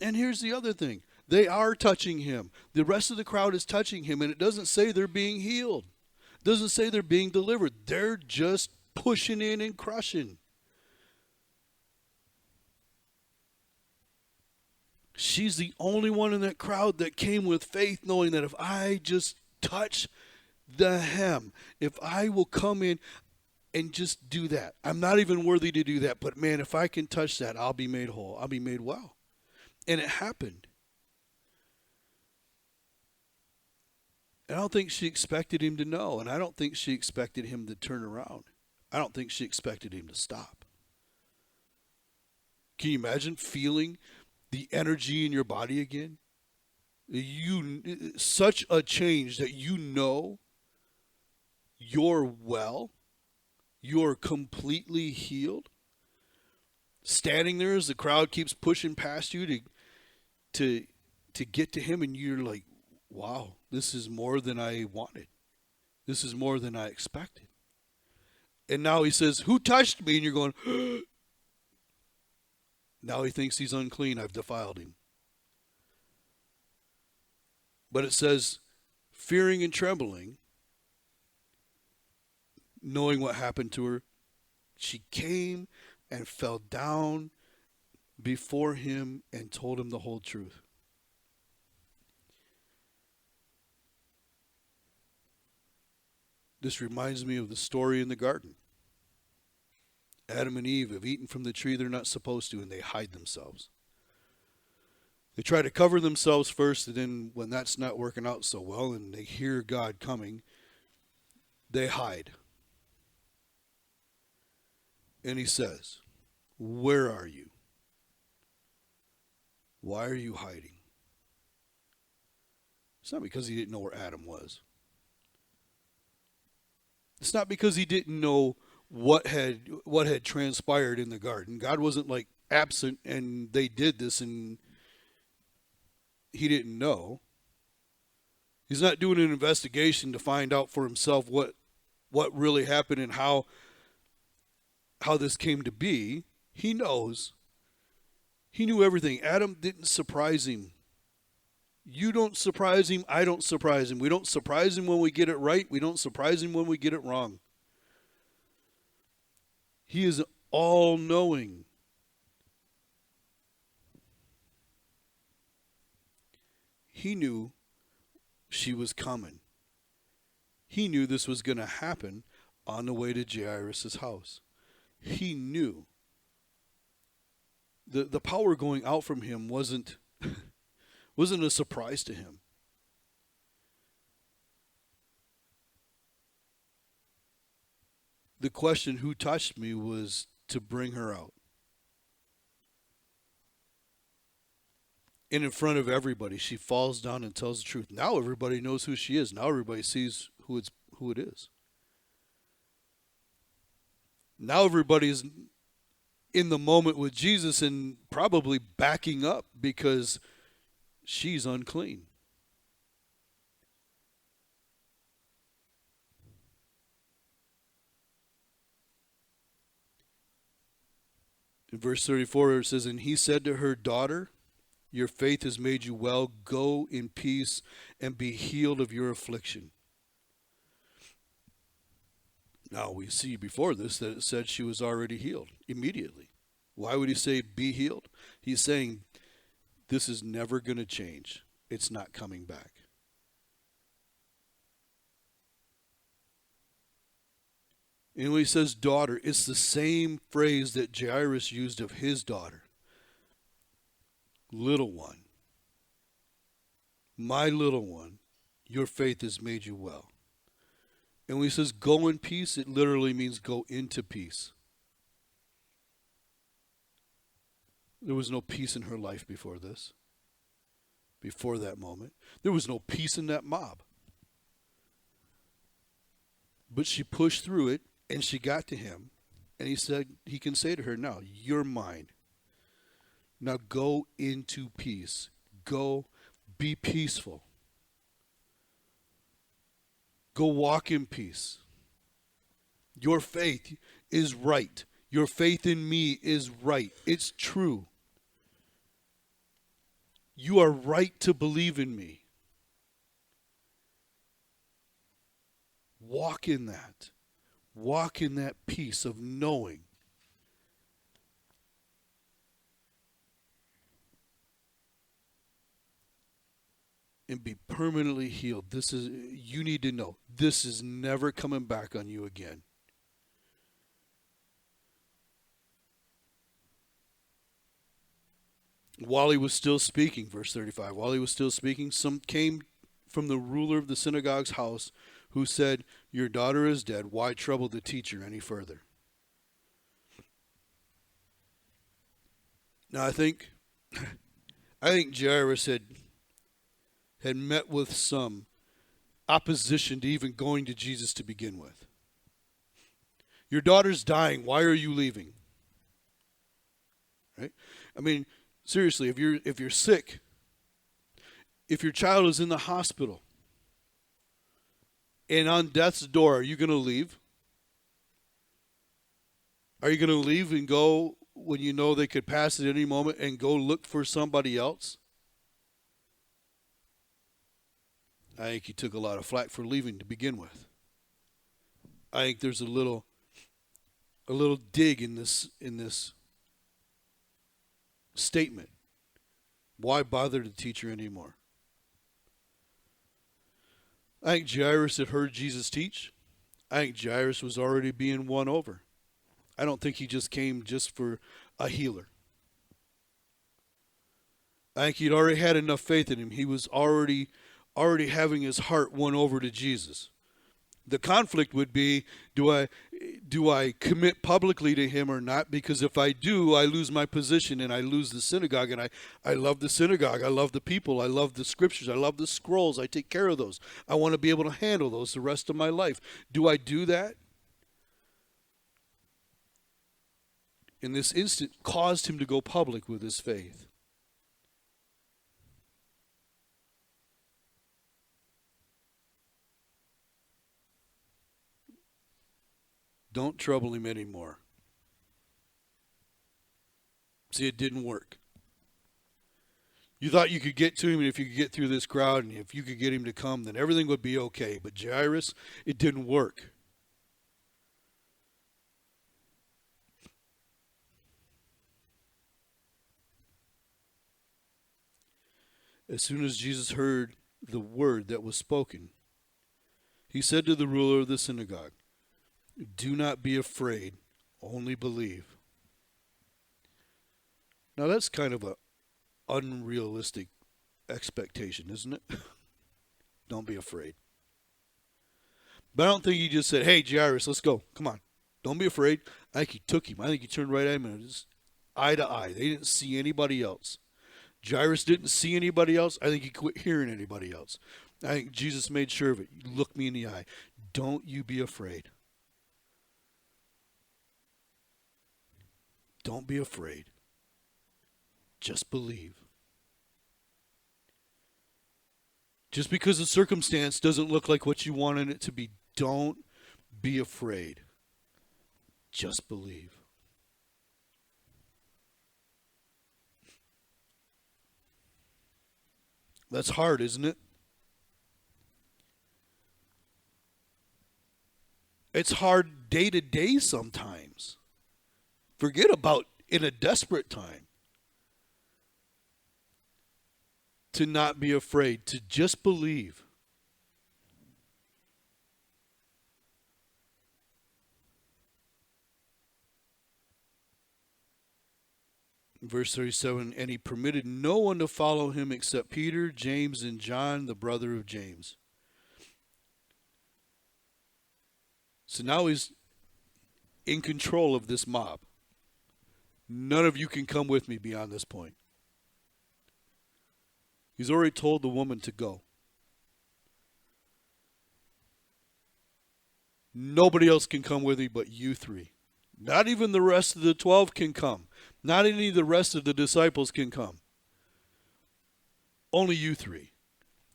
And here's the other thing. They are touching him. The rest of the crowd is touching him, and it doesn't say they're being healed. It doesn't say they're being delivered. They're just pushing in and crushing. She's the only one in that crowd that came with faith, knowing that if I just touch the hem, if I will come in and just do that, I'm not even worthy to do that, but man, if I can touch that, I'll be made whole. I'll be made well. And it happened. And I don't think she expected him to know, and I don't think she expected him to turn around. I don't think she expected him to stop. Can you imagine feeling the energy in your body again? Such a change that you know you're well, you're completely healed. Standing there as the crowd keeps pushing past you to get to him, and you're like, wow, this is more than I wanted. This is more than I expected. And now he says, "Who touched me?" And you're going, now he thinks he's unclean. I've defiled him. But it says, fearing and trembling, knowing what happened to her, she came and fell down before him and told him the whole truth. This reminds me of the story in the garden. Adam and Eve have eaten from the tree they're not supposed to, and they hide themselves. They try to cover themselves first, and then when that's not working out so well and they hear God coming, they hide. And he says, "Where are you? Why are you hiding?" It's not because he didn't know where Adam was. It's not because he didn't know what had transpired in the garden. God wasn't like absent and they did this and he didn't know. He's not doing an investigation to find out for himself what really happened and how this came to be. He knows. He knew everything. Adam didn't surprise him. You don't surprise him. I don't surprise him. We don't surprise him when we get it right. We don't surprise him when we get it wrong. He is all-knowing. He knew she was coming. He knew this was going to happen on the way to Jairus' house. He knew. The power going out from him wasn't a surprise to him. The question, who touched me, was to bring her out. And in front of everybody, she falls down and tells the truth. Now everybody knows who she is. Now everybody sees who it is. Now everybody's in the moment with Jesus and probably backing up because she's unclean. In verse 34 it says, "And he said to her, 'Daughter, your faith has made you well. Go in peace and be healed of your affliction.'" Now we see before this that it said she was already healed immediately. Why would he say be healed? He's saying this is never going to change. It's not coming back. And when he says daughter, it's the same phrase that Jairus used of his daughter. Little one, my little one, your faith has made you well. And when he says go in peace, it literally means go into peace. There was no peace in her life before this, before that moment. There was no peace in that mob. But she pushed through it, and she got to him. And he said, he can say to her, now, you're mine. Now go into peace. Go be peaceful. Go walk in peace. Your faith is right. Your faith in me is right. It's true. You are right to believe in me. Walk in that. Walk in that peace of knowing. And be permanently healed. You need to know, this is never coming back on you again. While he was still speaking, verse 35, while he was still speaking, some came from the ruler of the synagogue's house who said, your daughter is dead. Why trouble the teacher any further? Now I think Jairus had met with some opposition to even going to Jesus to begin with. Your daughter's dying. Why are you leaving? Right? I mean, seriously, if you're sick, if your child is in the hospital and on death's door, are you going to leave? Are you going to leave and go when you know they could pass at any moment and go look for somebody else? I think he took a lot of flack for leaving to begin with. I think there's a little dig in this statement. Why bother the teacher anymore? I think Jairus had heard Jesus teach. I think Jairus was already being won over. I don't think he just came just for a healer. I think he'd already had enough faith in him. He was already having his heart won over to Jesus. The conflict would be, do I commit publicly to him or not? Because if I do, I lose my position and I lose the synagogue. And I love the synagogue. I love the people. I love the scriptures. I love the scrolls. I take care of those. I want to be able to handle those the rest of my life. Do I do that? In this instant, caused him to go public with his faith. Don't trouble him anymore. See, it didn't work. You thought you could get to him, and if you could get through this crowd, and if you could get him to come, then everything would be okay. But Jairus, it didn't work. As soon as Jesus heard the word that was spoken, he said to the ruler of the synagogue, "Do not be afraid, only believe." Now that's kind of an unrealistic expectation, isn't it? Don't be afraid. But I don't think he just said, "Hey, Jairus, let's go. Come on. Don't be afraid." I think he took him. I think he turned right at him and just eye to eye. They didn't see anybody else. Jairus didn't see anybody else. I think he quit hearing anybody else. I think Jesus made sure of it. You look me in the eye. Don't you be afraid. Don't be afraid. Just believe. Just because the circumstance doesn't look like what you wanted it to be, don't be afraid. Just believe. That's hard, isn't it? It's hard day to day sometimes. Forget about in a desperate time. To not be afraid, to just believe. Verse 37, and he permitted no one to follow him except Peter, James, and John, the brother of James. So now he's in control of this mob. None of you can come with me beyond this point. He's already told the woman to go. Nobody else can come with me but you three. Not even the rest of the 12 can come. Not any of the rest of the disciples can come. Only you three.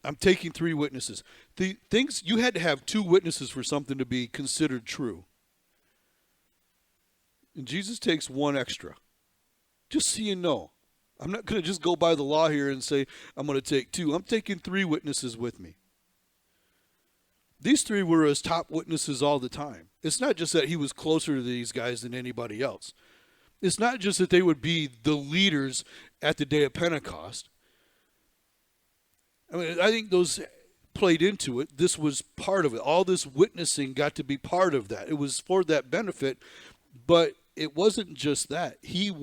I'm taking 3 witnesses. The things you had to have 2 witnesses for something to be considered true. And Jesus takes 1 extra. Just so you know. I'm not going to just go by the law here and say I'm going to take 2. I'm taking 3 witnesses with me. These 3 were his top witnesses all the time. It's not just that he was closer to these guys than anybody else. It's not just that they would be the leaders at the day of Pentecost. I mean, I think those played into it. This was part of it. All this witnessing got to be part of that. It was for that benefit, but it wasn't just that. He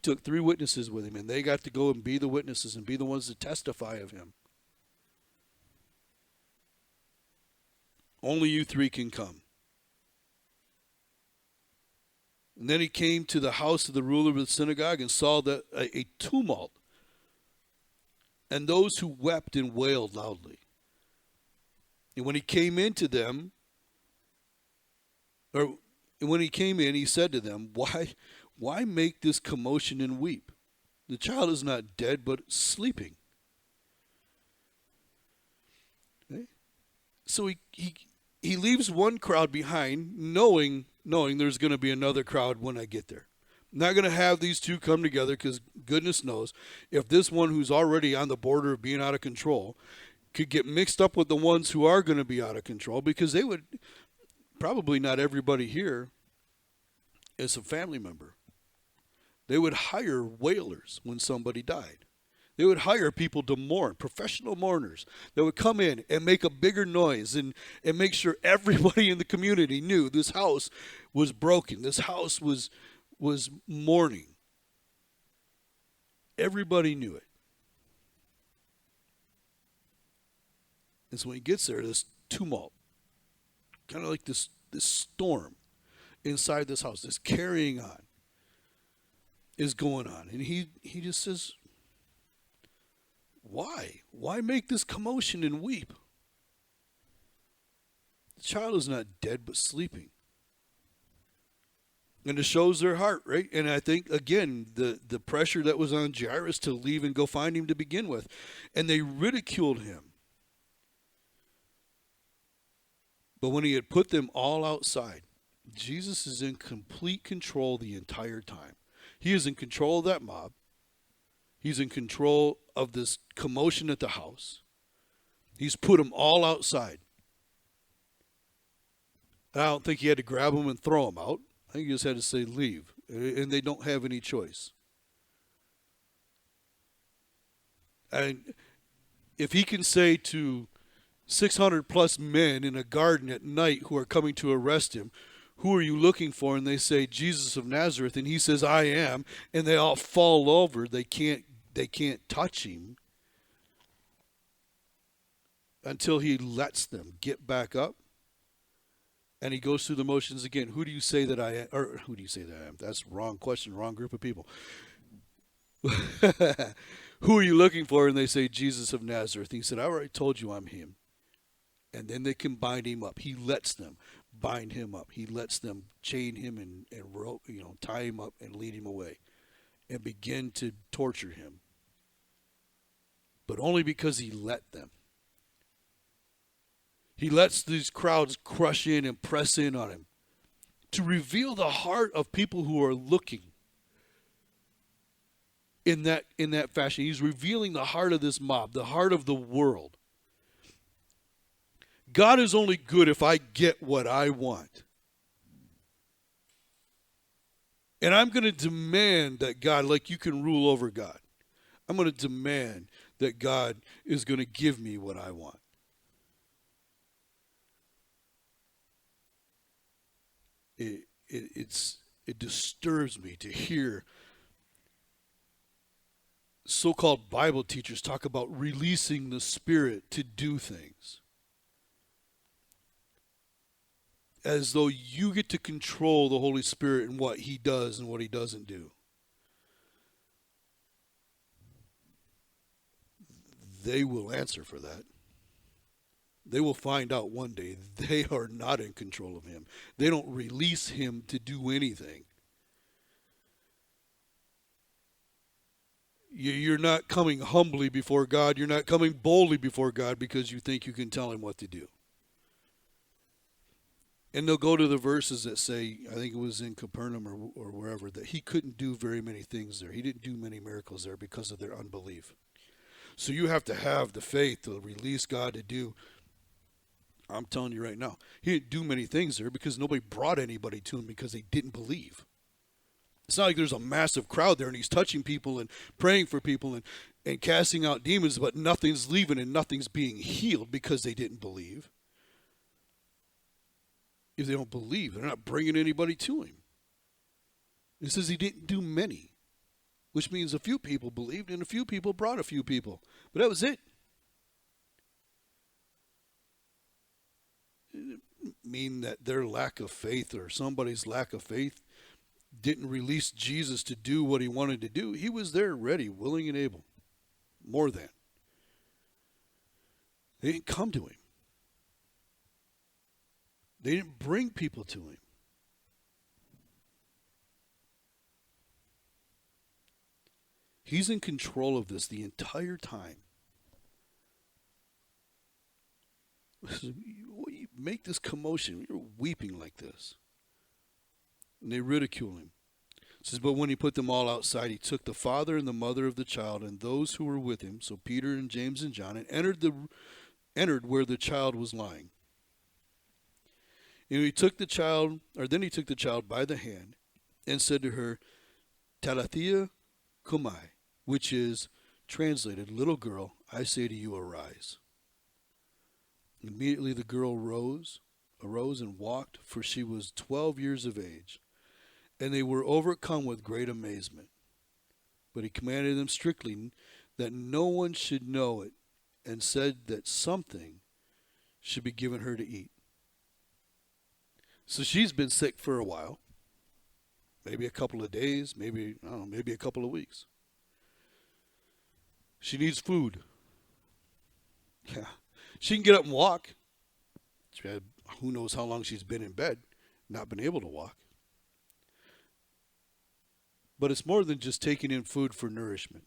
took 3 witnesses with him, and they got to go and be the witnesses and be the ones to testify of him. Only you 3 can come. And then he came to the house of the ruler of the synagogue and saw that a tumult, and those who wept and wailed loudly. And when he came into them, or when he came in, he said to them, Why make this commotion and weep? The child is not dead, but sleeping. Okay? So he leaves one crowd behind, knowing there's going to be another crowd when I get there. I'm not going to have these 2 come together because goodness knows if this one who's already on the border of being out of control could get mixed up with the ones who are going to be out of control, because they would, probably not everybody here is a family member. They would hire wailers when somebody died. They would hire people to mourn, professional mourners that would come in and make a bigger noise and make sure everybody in the community knew this house was broken. This house was mourning. Everybody knew it. And so when he gets there, this tumult, kind of like this storm inside this house, this carrying on is going on. And he just says, Why? Why make this commotion and weep? The child is not dead but sleeping. And it shows their heart, right? And I think, again, the pressure that was on Jairus to leave and go find him to begin with. And they ridiculed him. But when he had put them all outside, Jesus is in complete control the entire time. He is in control of that mob. He's in control of this commotion at the house. He's put them all outside. And I don't think he had to grab them and throw them out. I think he just had to say leave. And they don't have any choice. And if he can say to 600 plus men in a garden at night who are coming to arrest him, who are you looking for? And they say, Jesus of Nazareth. And he says, I am. And they all fall over. They can't touch him until he lets them get back up. And he goes through the motions again. Who do you say that I am? Or who do you say that I am? That's the wrong question, wrong group of people. Who are you looking for? And they say, Jesus of Nazareth. He said, I already told you I'm him. And then they can bind him up. He lets them bind him up. He lets them chain him and rope, tie him up and lead him away and begin to torture him. But only because he let them. He lets these crowds crush in and press in on him to reveal the heart of people who are looking in that fashion. He's revealing the heart of this mob, the heart of the world. God is only good if I get what I want. And I'm going to demand that God, like you can rule over God, I'm going to demand that God is going to give me what I want. It disturbs me to hear so-called Bible teachers talk about releasing the Spirit to do things, as though you get to control the Holy Spirit and what he does and what he doesn't do. They will answer for that. They will find out one day they are not in control of him. They don't release him to do anything. You're not coming humbly before God. You're not coming boldly before God because you think you can tell him what to do. And they'll go to the verses that say, I think it was in Capernaum or wherever, that he couldn't do very many things there. He didn't do many miracles there because of their unbelief. So you have to have the faith to release God to do. I'm telling you right now, he didn't do many things there because nobody brought anybody to him because they didn't believe. It's not like there's a massive crowd there and he's touching people and praying for people and casting out demons, but nothing's leaving and nothing's being healed because they didn't believe. If they don't believe, they're not bringing anybody to him. It says he didn't do many, which means a few people believed and a few people brought a few people. But that was it. It didn't mean that their lack of faith or somebody's lack of faith didn't release Jesus to do what he wanted to do. He was there ready, willing, and able. More than. They didn't come to him. They didn't bring people to him. He's in control of this the entire time. You make this commotion. You're weeping like this. And they ridicule him. It says, but when he put them all outside, he took the father and the mother of the child and those who were with him, so Peter and James and John, and entered where the child was lying. And then he took the child by the hand and said to her, Talitha kumai, which is translated, little girl, I say to you, arise. Immediately the girl arose and walked, for she was 12 years of age. And they were overcome with great amazement. But he commanded them strictly that no one should know it, and said that something should be given her to eat. So she's been sick for a while. Maybe a couple of days, maybe a couple of weeks. She needs food. Yeah. She can get up and walk. She had, who knows how long she's been in bed, not been able to walk. But it's more than just taking in food for nourishment.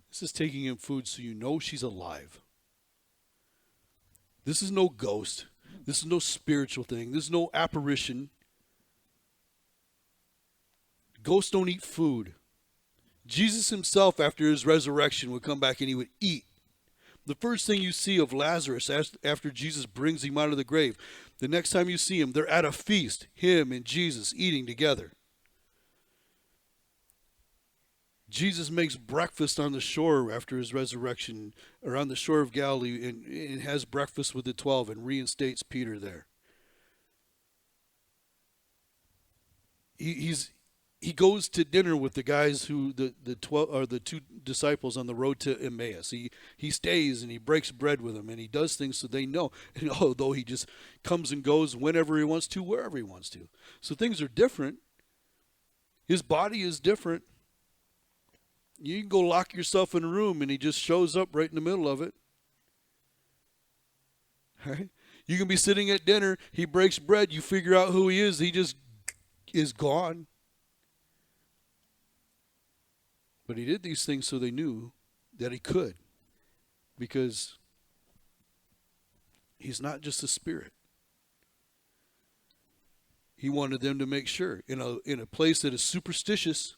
This is taking in food so you know she's alive. This is no ghost. This is no spiritual thing. This is no apparition. Ghosts don't eat food. Jesus himself, after his resurrection, would come back and he would eat. The first thing you see of Lazarus after Jesus brings him out of the grave, the next time you see him, they're at a feast, him and Jesus eating together. Jesus makes breakfast on the shore after his resurrection, or on the shore of Galilee, and has breakfast with the 12 and reinstates Peter there. He goes to dinner with the guys who the 12 or the two disciples on the road to Emmaus. He stays and he breaks bread with them and he does things so they know. And although he just comes and goes whenever he wants to, wherever he wants to. So things are different. His body is different. You can go lock yourself in a room and he just shows up right in the middle of it. Right? You can be sitting at dinner, he breaks bread, you figure out who he just is gone. But he did these things so they knew that he could, because he's not just a spirit. He wanted them to make sure in a place that is superstitious.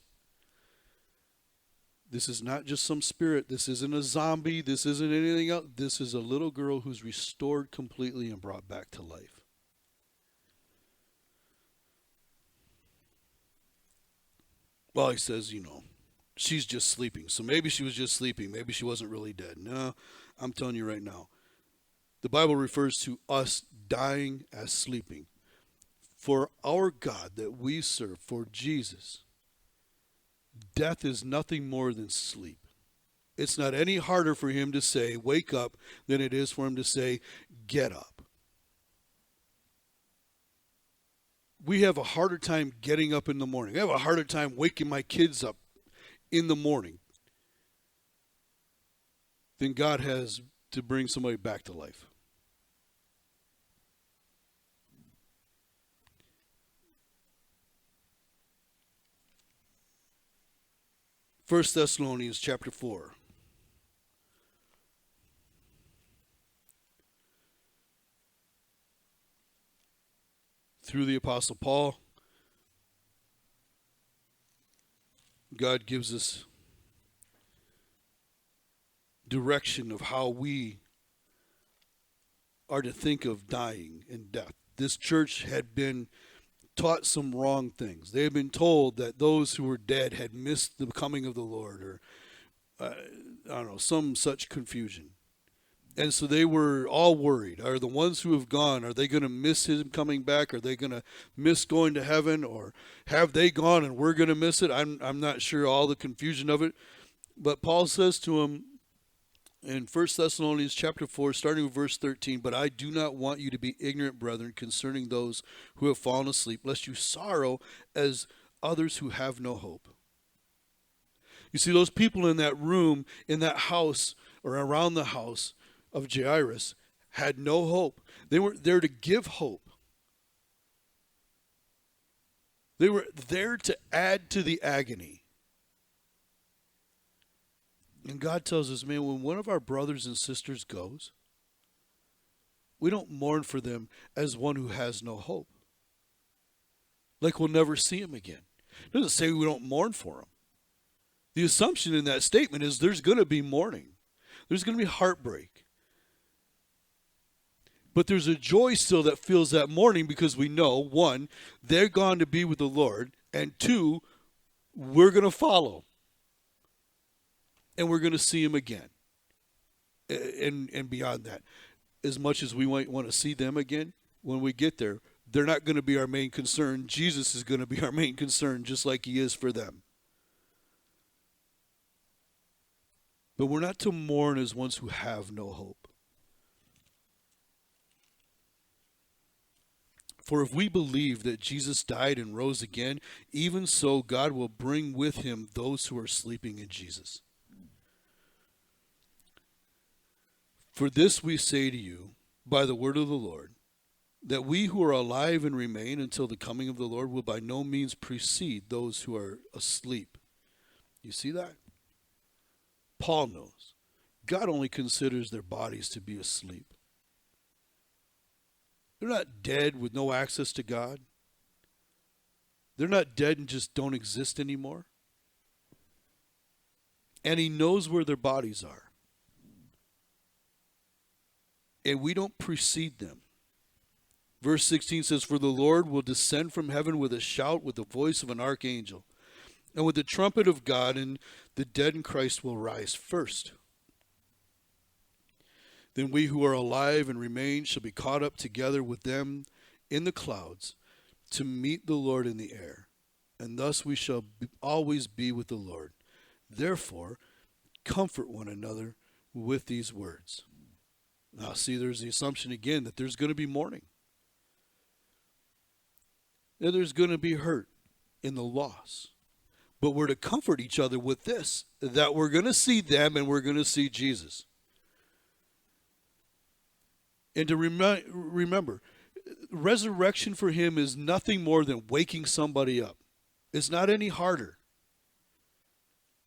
This is not just some spirit. This isn't a zombie. This isn't anything else. This is a little girl who's restored completely and brought back to life. Well, he says, she's just sleeping. So maybe she was just sleeping. Maybe she wasn't really dead. No, I'm telling you right now. The Bible refers to us dying as sleeping. For our God that we serve, for Jesus, death is nothing more than sleep. It's not any harder for him to say, wake up, than it is for him to say, get up. We have a harder time getting up in the morning. I have a harder time waking my kids up in the morning than God has to bring somebody back to life. First Thessalonians chapter 4. Through the Apostle Paul, God gives us direction of how we are to think of dying and death. This church had been taught some wrong things. They had been told that those who were dead had missed the coming of the Lord, or I don't know, some such confusion. And so they were all worried. Are the ones who have gone, are they going to miss him coming back? Are they going to miss going to heaven? Or have they gone and we're going to miss it? I'm not sure all the confusion of it. But Paul says to him in 1 Thessalonians chapter 4, starting with verse 13, but I do not want you to be ignorant, brethren, concerning those who have fallen asleep, lest you sorrow as others who have no hope. You see, those people in that room, in that house, or around the house of Jairus, had no hope. They were there to give hope. They were there to add to the agony. And God tells us, man, when one of our brothers and sisters goes, we don't mourn for them as one who has no hope. Like we'll never see him again. It doesn't say we don't mourn for him. The assumption in that statement is there's going to be mourning. There's going to be heartbreak. But there's a joy still that fills that mourning, because we know, one, they're gone to be with the Lord, and two, we're going to follow. And we're going to see him again. And beyond that, as much as we might want to see them again, when we get there, they're not going to be our main concern. Jesus is going to be our main concern, just like he is for them. But we're not to mourn as ones who have no hope. For if we believe that Jesus died and rose again, even so God will bring with him those who are sleeping in Jesus. For this we say to you by the word of the Lord, that we who are alive and remain until the coming of the Lord will by no means precede those who are asleep. You see that? Paul knows. God only considers their bodies to be asleep. They're not dead with no access to God. They're not dead and just don't exist anymore. And he knows where their bodies are. And we don't precede them. Verse 16 says, "For the Lord will descend from heaven with a shout, with the voice of an archangel, and with the trumpet of God, and the dead in Christ will rise first. Then we who are alive and remain shall be caught up together with them in the clouds to meet the Lord in the air. And thus we shall always be with the Lord. Therefore, comfort one another with these words." Now, see, there's the assumption again that there's going to be mourning. That there's going to be hurt in the loss. But we're to comfort each other with this, that we're going to see them and we're going to see Jesus. And to remember, resurrection for him is nothing more than waking somebody up. It's not any harder.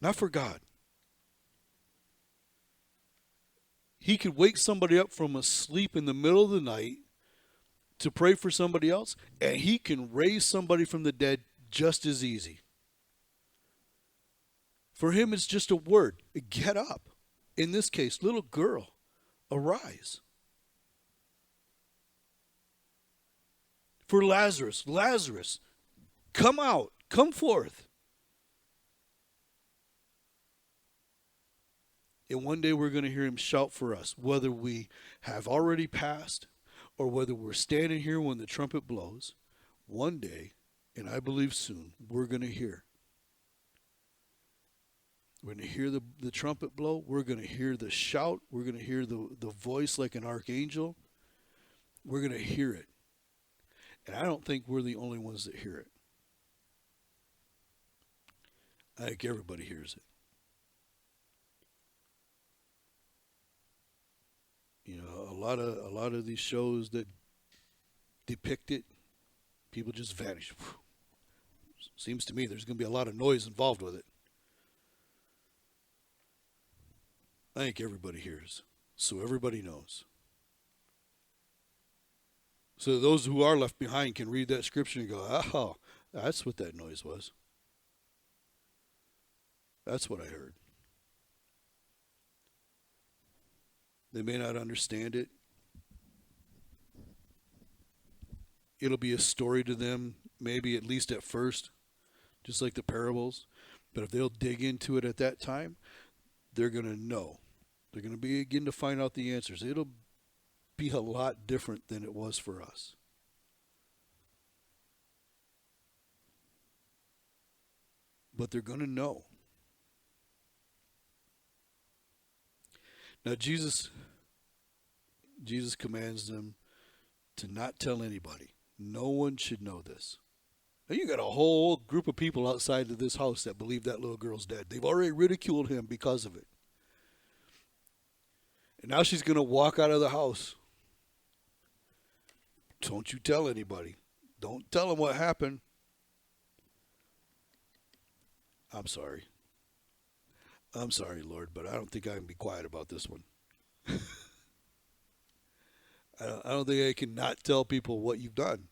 Not for God. He could wake somebody up from a sleep in the middle of the night to pray for somebody else, and he can raise somebody from the dead just as easy. For him, it's just a word. Get up. In this case, little girl, arise. For Lazarus, come out, come forth. And one day we're going to hear him shout for us, whether we have already passed or whether we're standing here when the trumpet blows. One day, and I believe soon, we're going to hear. We're going to hear the trumpet blow. We're going to hear the shout. We're going to hear the voice like an archangel. We're going to hear it. And I don't think we're the only ones that hear it. I think everybody hears it. You know, a lot of these shows that depict it, people just vanish. Seems to me there's going to be a lot of noise involved with it. I think everybody hears, so everybody knows. So those who are left behind can read that scripture and go, "Oh, that's what that noise was. That's what I heard." They may not understand it. It'll be a story to them, maybe at least at first, just like the parables. But if they'll dig into it at that time, they're going to know. They're going to begin to find out the answers. It'll be a lot different than it was for us. But they're going to know. Now, Jesus commands them to not tell anybody. No one should know this. Now, you got a whole group of people outside of this house that believe that little girl's dead. They've already ridiculed him because of it. And now she's going to walk out of the house. Don't you tell anybody. Don't tell them what happened. I'm sorry. I'm sorry, Lord, but I don't think I can be quiet about this one. I don't think I can not tell people what you've done.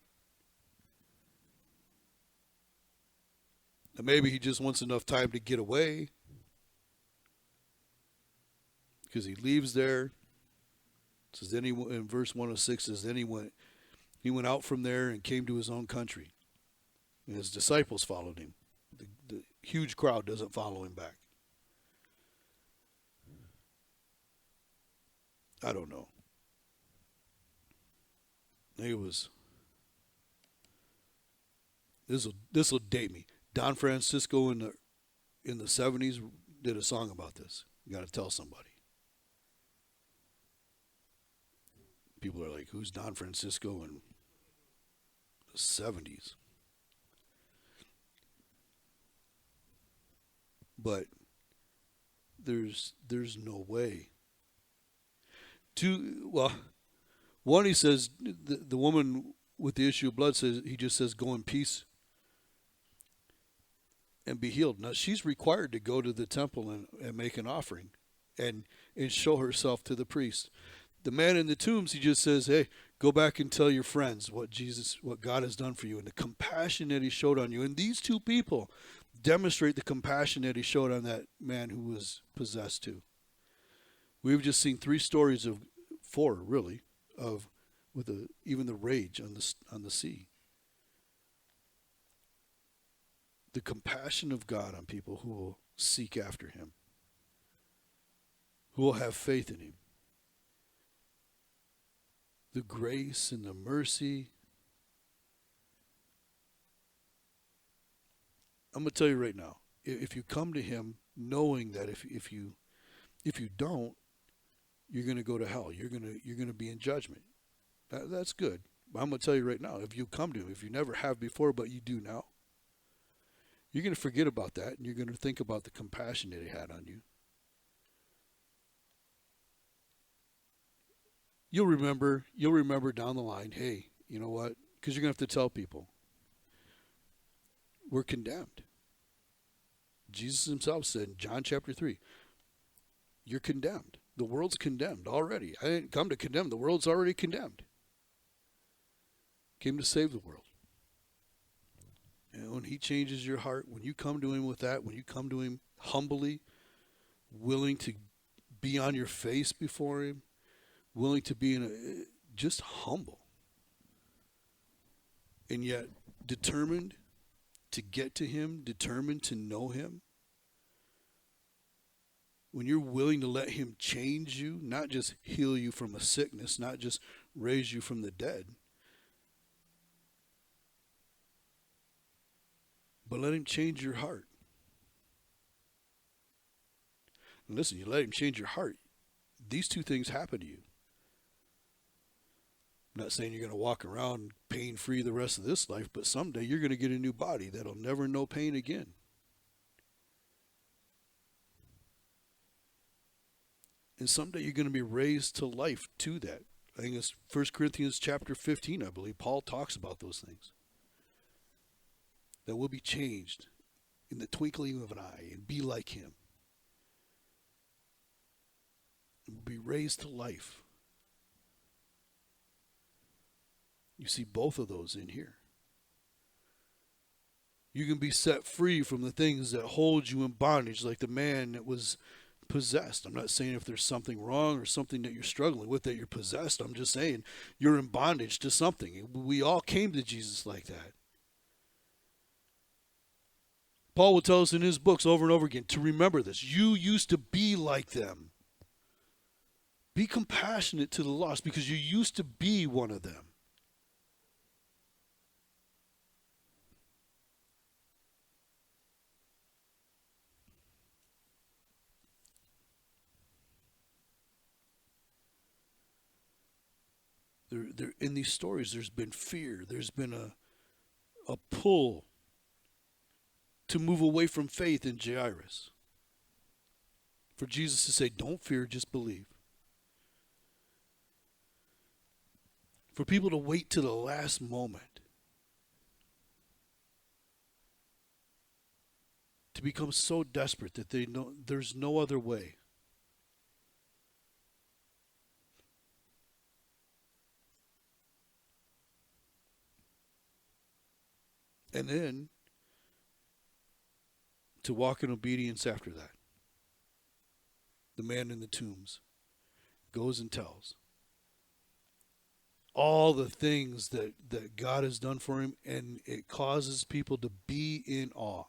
And maybe he just wants enough time to get away. Because he leaves there. It says then in verse 106 says then he went out from there and came to his own country. And his disciples followed him. The huge crowd doesn't follow him back. I don't know. It was. This will date me. Don Francisco in the 70s did a song about this. You got to tell somebody. People are like, "Who's Don Francisco in the 70s?" But there's no way. One, he says, the woman with the issue of blood he just says, "Go in peace and be healed." Now, she's required to go to the temple and make an offering and show herself to the priest. The man in the tombs, he just says, "Hey, go back and tell your friends what God has done for you and the compassion that he showed on you." And these two people, demonstrate the compassion that he showed on that man who was possessed too. We've just seen 3 stories of 4 really of with even the rage on the sea. The compassion of God on people who will seek after him, who will have faith in him. The grace and the mercy. I'm going to tell you right now, if you come to him knowing that if you don't, you're going to go to hell. You're going to be in judgment. That's good. But I'm going to tell you right now, if you come to him, if you never have before but you do now, you're going to forget about that and you're going to think about the compassion that he had on you. You'll remember down the line, hey, you know what? Because you're going to have to tell people, we're condemned. Jesus himself said in John chapter 3, you're condemned. The world's condemned already. I didn't come to condemn. The world's already condemned. Came to save the world. And when he changes your heart, when you come to him with that, when you come to him humbly, willing to be on your face before him, willing to be just humble, and yet determined to get to him, determined to know him, when you're willing to let him change you, not just heal you from a sickness, not just raise you from the dead, but let him change your heart. And listen, you let him change your heart, these 2 things happen to you. I'm not saying you're going to walk around pain-free the rest of this life, but someday you're going to get a new body that'll never know pain again. And someday you're going to be raised to life to that. I think it's 1 Corinthians chapter 15, I believe. Paul talks about those things. That we'll be changed in the twinkling of an eye and be like him. And we'll be raised to life. You see both of those in here. You can be set free from the things that hold you in bondage, like the man that was possessed. I'm not saying if there's something wrong or something that you're struggling with that you're possessed. I'm just saying you're in bondage to something. We all came to Jesus like that. Paul will tell us in his books over and over again to remember this. You used to be like them. Be compassionate to the lost because you used to be one of them. There, in these stories, there's been fear. There's been a pull to move away from faith in Jairus. For Jesus to say, don't fear, just believe. For people to wait to the last moment. To become so desperate that they know there's no other way. And then to walk in obedience after that. The man in the tombs goes and tells all the things that God has done for him, and it causes people to be in awe.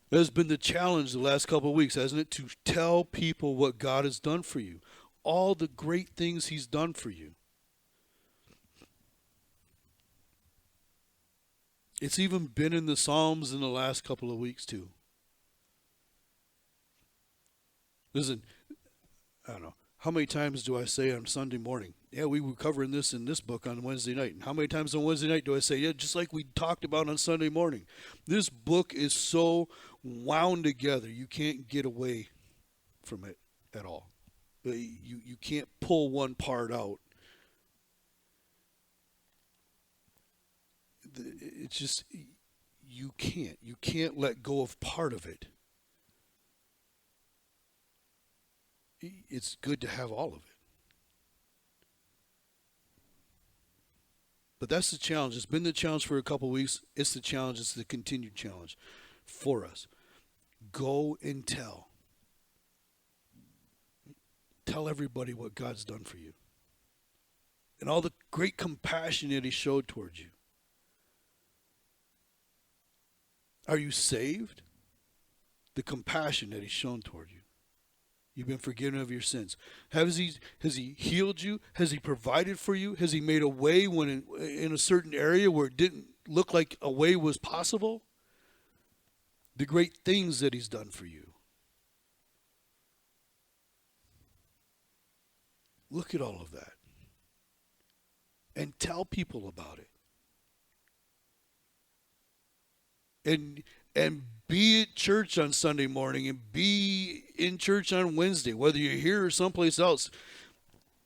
That has been the challenge the last couple of weeks, hasn't it? To tell people what God has done for you. All the great things he's done for you. It's even been in the Psalms in the last couple of weeks too. Listen, I don't know. How many times do I say on Sunday morning, yeah, we were covering this in this book on Wednesday night. And how many times on Wednesday night do I say, yeah, just like we talked about on Sunday morning. This book is so wound together, you can't get away from it at all. You can't pull one part out. It's just, you can't let go of part of it. It's good to have all of it. But that's the challenge. It's been the challenge for a couple of weeks. It's the challenge. It's the continued challenge for us. Go and tell. Tell everybody what God's done for you. And all the great compassion that he showed towards you. Are you saved? The compassion that he's shown toward you. You've been forgiven of your sins. Has he healed you? Has he provided for you? Has he made a way when in a certain area where it didn't look like a way was possible? The great things that he's done for you. Look at all of that. And tell people about it. And be at church on Sunday morning and be in church on Wednesday, whether you're here or someplace else,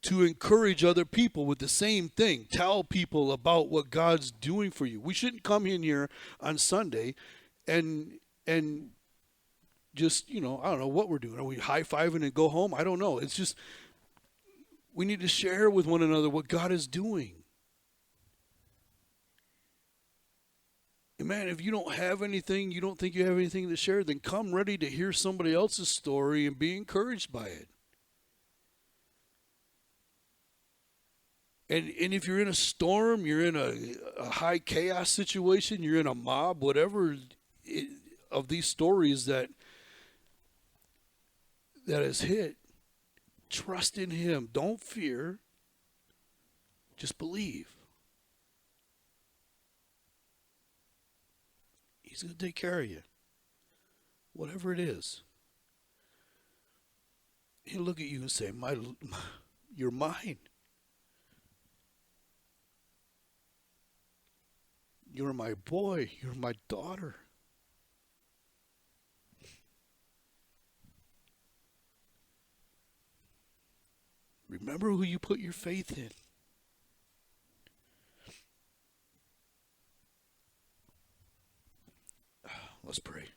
to encourage other people with the same thing. Tell people about what God's doing for you. We shouldn't come in here on Sunday and just, I don't know what we're doing. Are we high-fiving and go home? I don't know. It's just we need to share with one another what God is doing. And man, if you don't have anything, you don't think you have anything to share, then come ready to hear somebody else's story and be encouraged by it. And if you're in a storm, you're in a high chaos situation, you're in a mob, whatever of these stories that has hit, trust in him. Don't fear. Just believe. He's going to take care of you. Whatever it is. He'll look at you and say, you're mine. You're my boy. You're my daughter. Remember who you put your faith in. Let's pray.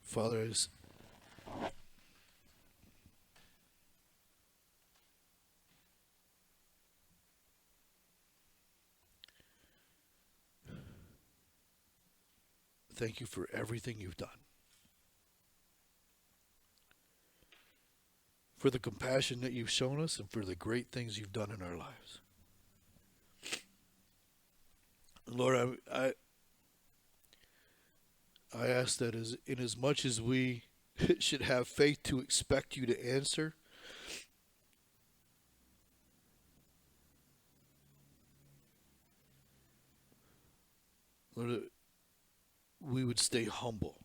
Father, thank you for everything you've done. For the compassion that you've shown us and for the great things you've done in our lives. Lord, I ask that in as much as we should have faith to expect you to answer, Lord, we would stay humble.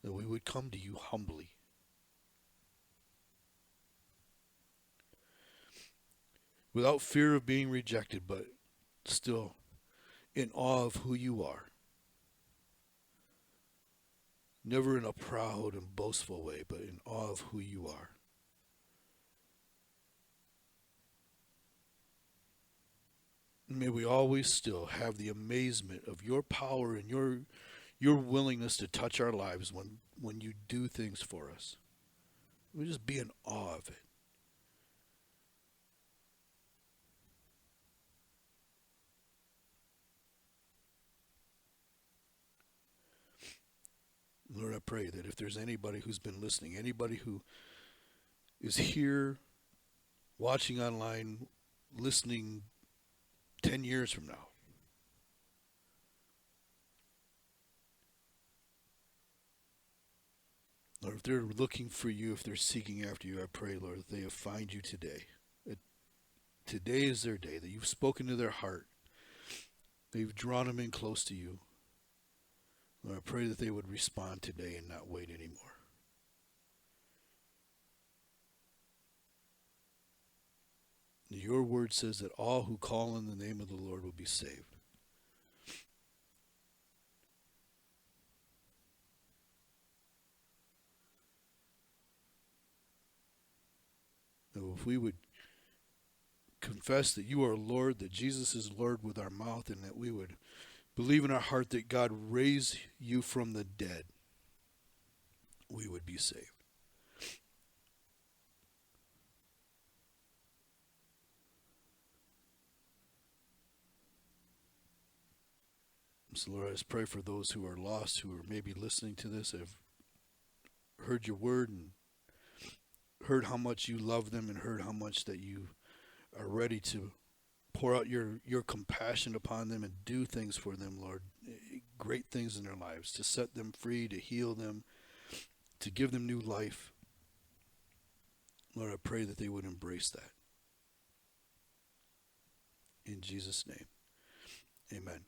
That we would come to you humbly. Without fear of being rejected, but still in awe of who you are. Never in a proud and boastful way, but in awe of who you are. And may we always still have the amazement of your power and your willingness to touch our lives when you do things for us. We just be in awe of it. Lord, I pray that if there's anybody who's been listening, anybody who is here, watching online, listening 10 years from now, Lord, if they're looking for you, if they're seeking after you, I pray, Lord, that they find you today. That today is their day, that you've spoken to their heart. That you've drawn them in close to you. Lord, I pray that they would respond today and not wait anymore. Your word says that all who call on the name of the Lord will be saved. So if we would confess that you are Lord, that Jesus is Lord with our mouth, and that we would believe in our heart that God raised you from the dead, we would be saved. So Lord, I just pray for those who are lost, who are maybe listening to this, have heard your word and heard how much you love them and heard how much that you are ready to pour out your compassion upon them and do things for them, Lord. Great things in their lives, to set them free, to heal them, to give them new life. Lord, I pray that they would embrace that. In Jesus' name, amen.